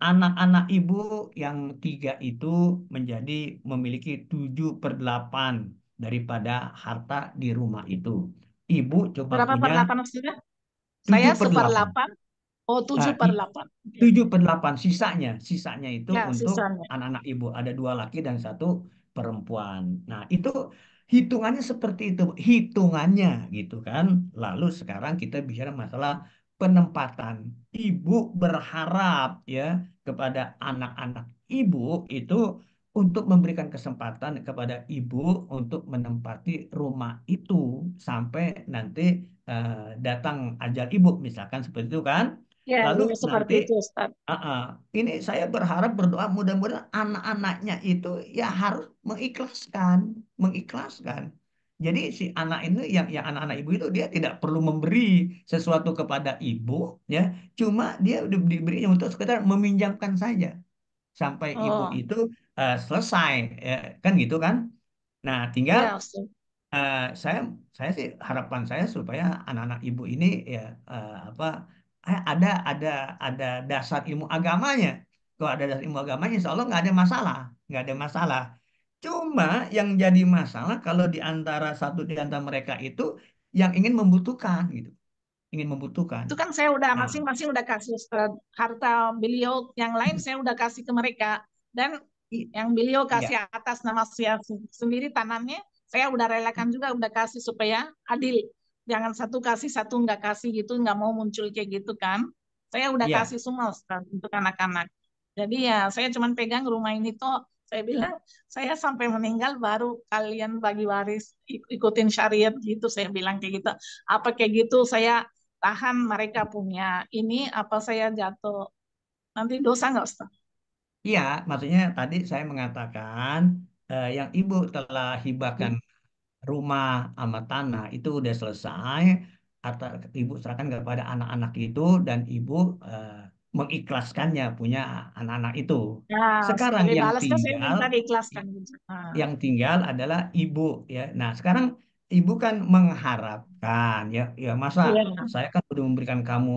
Anak-anak ibu yang tiga itu menjadi memiliki 7/8 daripada harta di rumah itu. Ibu cuma Berapa per punya 8 maksudnya? Saya 7/8. 1/8. Oh, Ah, 7/8. Oke. 7/8 sisanya itu Ya, untuk sisanya. anak-anak ibu ada dua laki dan satu perempuan. Nah itu hitungannya seperti itu, hitungannya gitu kan. Lalu sekarang kita bicara masalah penempatan. Ibu berharap ya kepada anak-anak ibu itu untuk memberikan kesempatan kepada ibu untuk menempati rumah itu sampai nanti datang ajal ibu misalkan seperti itu kan. Ya, Lalu ya seperti nanti itu Ustaz. ini saya berharap berdoa mudah-mudahan anak-anaknya itu ya harus mengikhlaskan, mengikhlaskan. Jadi si anak ini yang anak-anak ibu itu dia tidak perlu memberi sesuatu kepada ibu ya, cuma dia udah diberinya untuk sekedar meminjamkan saja sampai ibu Oh, itu selesai ya, kan gitu kan. Nah, tinggal ya Ustaz. eh, saya saya sih harapan saya supaya anak-anak ibu ini ya apa ada dasar ilmu agamanya. Kalau ada dasar ilmu agamanya, insya Allah nggak ada masalah, nggak ada masalah. Cuma yang jadi masalah kalau di antara satu di antara mereka itu yang ingin membutuhkan gitu, ingin membutuhkan. Itu kan saya udah Nah, masing-masing udah kasih Ustaz. Harta beliau yang lain saya udah kasih ke mereka. Dan i- yang beliau iya, kasih atas nama saya sendiri tanamnya, saya udah relakan juga, udah kasih supaya adil. Jangan satu kasih, satu nggak kasih gitu, nggak mau muncul kayak gitu kan. Saya udah kasih iya, semua Ustaz, untuk anak-anak. Jadi ya saya cuman pegang rumah ini tuh, saya bilang, saya sampai meninggal baru kalian bagi waris, ikutin syariat gitu, saya bilang kayak gitu. Apa kayak gitu, saya tahan mereka punya ini, apa saya jatuh, nanti dosa nggak Ustaz? iya. Maksudnya tadi saya mengatakan yang ibu telah hibahkan rumah sama tanah itu udah selesai atau ibu serahkan kepada anak-anak itu dan ibu eh, mengikhlaskannya punya anak-anak itu. Nah, Sekarang sebagai balasnya saya minta i- diikhlaskan gitu. Nah, yang tinggal adalah ibu ya. Nah, sekarang ibu kan mengharapkan ya ya masa iya, saya kan udah memberikan kamu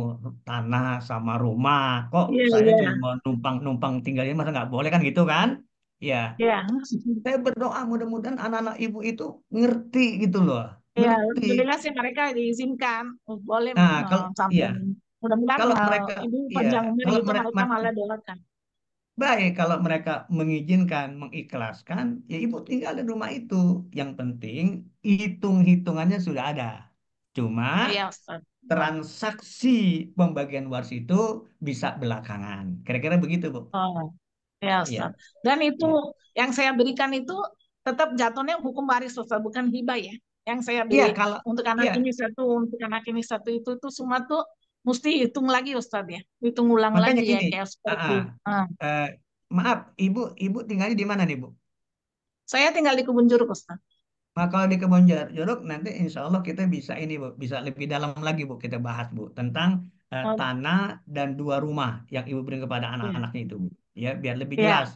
tanah sama rumah kok iya, saya iya, cuma mau numpang-numpang tinggalnya masa nggak boleh kan gitu kan? Ya, iya, saya berdoa mudah-mudahan anak-anak ibu itu ngerti gitu loh, iya. ngerti. Alhamdulillah sih mereka diizinkan, boleh Nah, kalau sampai. iya, Mudah-mudahan kalau mereka ibu iya, panjang umur kalau gitu mereka malah doakan. baik kalau mereka mengizinkan, mengikhlaskan, ya ibu tinggal di rumah itu. Yang penting hitung-hitungannya sudah ada. Cuma Iya, Ustaz. Oh, transaksi pembagian waris itu bisa belakangan. Kira-kira begitu, Bu. oh, ya Ustaz. Iya, Dan itu iya. yang saya berikan itu tetap jatuhnya hukum waris Ustaz, bukan hibah ya. Yang saya Iya, beri kalau untuk anak iya, ini satu, untuk anak ini satu, itu semua tuh mesti hitung lagi Ustaz ya. Hitung ulang makanya lagi ya gini. kayak ah, seperti. ah, Ah. eh, maaf, ibu ibu tinggalnya di mana nih, Bu? Saya tinggal di Kebun Jeruk Ustaz. Nah, kalau di Kebon Jeruk nanti insya Allah kita bisa ini Bu, bisa lebih dalam lagi Bu kita bahas Bu tentang Oh, tanah dan dua rumah yang Ibu beri kepada iya. anak-anaknya itu Bu. Ya, biar lebih jelas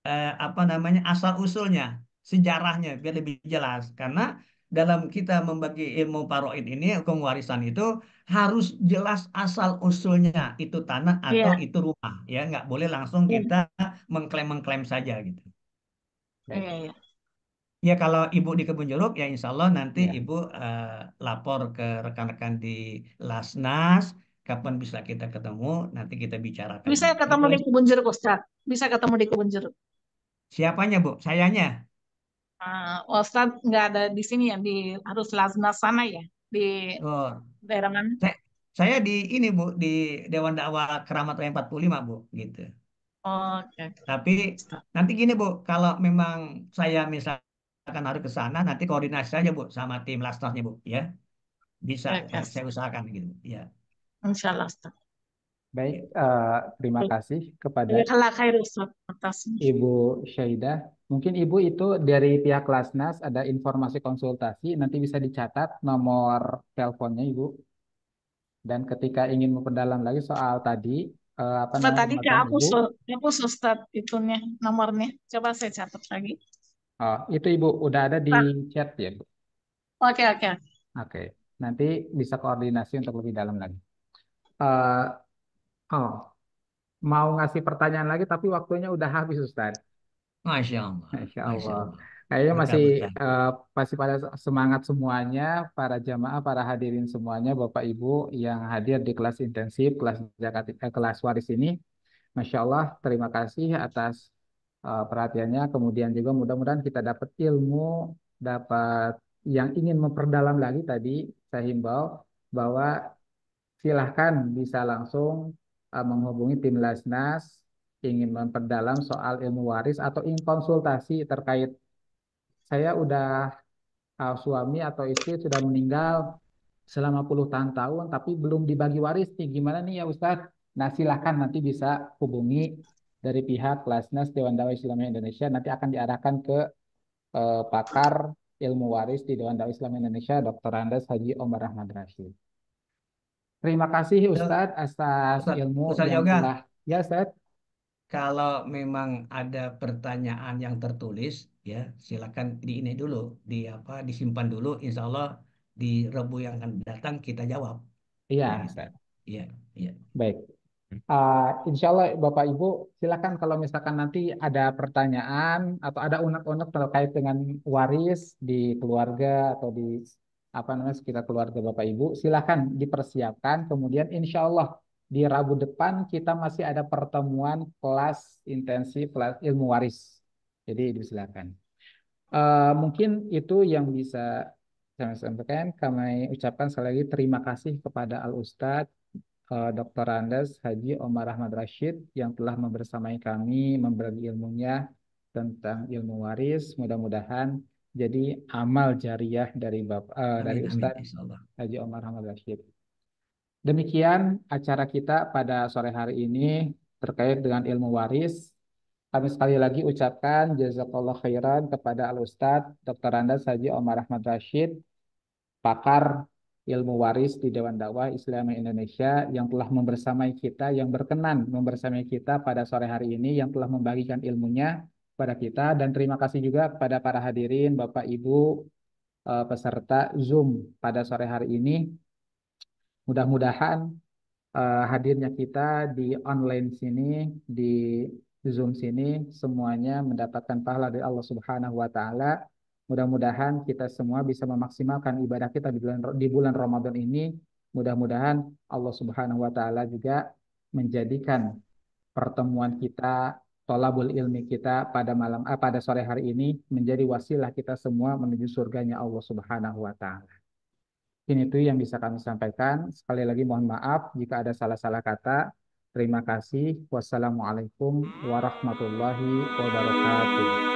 Iya. apa namanya asal usulnya, sejarahnya biar lebih jelas karena dalam kita membagi ilmu faraid ini hukum warisan itu harus jelas asal usulnya itu tanah atau Iya. itu rumah ya nggak boleh langsung kita Iya. mengklaim saja gitu. Iya. Iya. Ya kalau ibu di Kebun Jeruk ya insya Allah nanti Ya. ibu lapor ke rekan-rekan di Lasnas kapan bisa kita ketemu nanti kita bicarakan Bisa Bu. Ini ketemu kalau di Kebun Jeruk Ustaz. Bisa ketemu di Kebun Jeruk. siapanya Bu? Sayanya. Ustaz nggak ada di sini ya, di harus Laznas sana ya, di Oh, daerah mana? saya di ini Bu di Dewan Dakwah Keramat Raya 45 Bu gitu. Oke, oke. Tapi Ustaz. nanti gini Bu, kalau memang saya misalkan harus ke sana, nanti koordinasi saja Bu sama tim Lastasnya Bu, ya. Bisa, Oke, oke, saya Ustaz. usahakan gitu. Ya, Insya Allah, Ustaz. Baik, ya. terima kasih kepada Jazakallah khair, Ustaz, atas ini. Ibu Syaidah. Mungkin Ibu itu dari pihak Lasnas ada informasi konsultasi, nanti bisa dicatat nomor teleponnya Ibu. Dan ketika ingin memperdalam lagi soal tadi, apa Ustaz, namanya tadi pengetahuan Ibu, kehapus Ustaz itunya, nomornya. Coba saya catat lagi. itu Ibu udah ada di Pak. chat ya Bu. Oke, oke. Oke, nanti bisa koordinasi untuk lebih dalam lagi. Eh, oh, mau ngasih pertanyaan lagi, tapi waktunya udah habis Ustaz. Masya Allah, Insya Masya Allah. Allah. Kayaknya masih Berkah-berkah. eh, masih pada semangat semuanya, para jamaah, para hadirin semuanya, Bapak Ibu yang hadir di kelas intensif, kelas zakat, kelas waris ini. Masya Allah, terima kasih atas perhatiannya. Kemudian juga mudah-mudahan kita dapat ilmu, dapat yang ingin memperdalam lagi tadi, saya himbau bahwa silahkan bisa langsung menghubungi tim Lasnas ingin memperdalam soal ilmu waris atau ingin konsultasi terkait saya udah suami atau istri sudah meninggal selama puluhan tahun tapi belum dibagi waris nih gimana nih ya Ustadz? Nah silahkan nanti bisa hubungi dari pihak Lasnas Dewan Dakwah Islam Indonesia nanti akan diarahkan ke pakar ilmu waris di Dewan Dakwah Islam Indonesia Dr. Andes Haji Omar Ahmad Rashid. Terima kasih Ya, Ustadz atas Ustaz, ilmu Ustaz yang Yoga, telah ya Ustadz. kalau memang ada pertanyaan yang tertulis, ya silakan di ini dulu, di apa, disimpan dulu. Insya Allah di Rabu yang akan datang kita jawab, ya Iya gitu. Ustadz. Iya, iya. Baik. Insya Allah Bapak Ibu silakan kalau misalkan nanti ada pertanyaan atau ada unek-unek terkait dengan waris di keluarga atau di apa namanya sekitar keluarga Bapak Ibu silakan dipersiapkan kemudian insya Allah di Rabu depan kita masih ada pertemuan kelas intensif kelas ilmu waris jadi silakan. Mungkin itu yang bisa saya sampaikan kami ucapkan sekali lagi terima kasih kepada Al Ustadz Dr. Andes Haji Omar Ahmad Rashid yang telah membersamai kami memberi ilmunya tentang ilmu waris. Mudah-mudahan jadi amal jariah dari dari Amin, amin, Ustadz insya Allah. Haji Omar Ahmad Rashid. Demikian acara kita pada sore hari ini terkait dengan ilmu waris. Kami sekali lagi ucapkan jazakallah khairan kepada Al Ustadz Dr. Andes Haji Omar Ahmad Rashid pakar ilmu waris di Dewan Dakwah Islam Indonesia yang telah membersamai kita, yang berkenan membersamai kita pada sore hari ini, yang telah membagikan ilmunya kepada kita. Dan terima kasih juga kepada para hadirin, Bapak Ibu, peserta Zoom pada sore hari ini. Mudah-mudahan hadirnya kita di online sini, di Zoom sini, semuanya mendapatkan pahala dari Allah Subhanahu wa Ta'ala. Mudah-mudahan kita semua bisa memaksimalkan ibadah kita di bulan Ramadan ini. Mudah-mudahan Allah Subhanahu wa Ta'ala juga menjadikan pertemuan kita, tolabul ilmi kita pada sore hari ini menjadi wasilah kita semua menuju surganya Allah Subhanahu wa Ta'ala. Ini itu yang bisa kami sampaikan. Sekali lagi mohon maaf jika ada salah-salah kata. Terima kasih. Wassalamualaikum warahmatullahi wabarakatuh.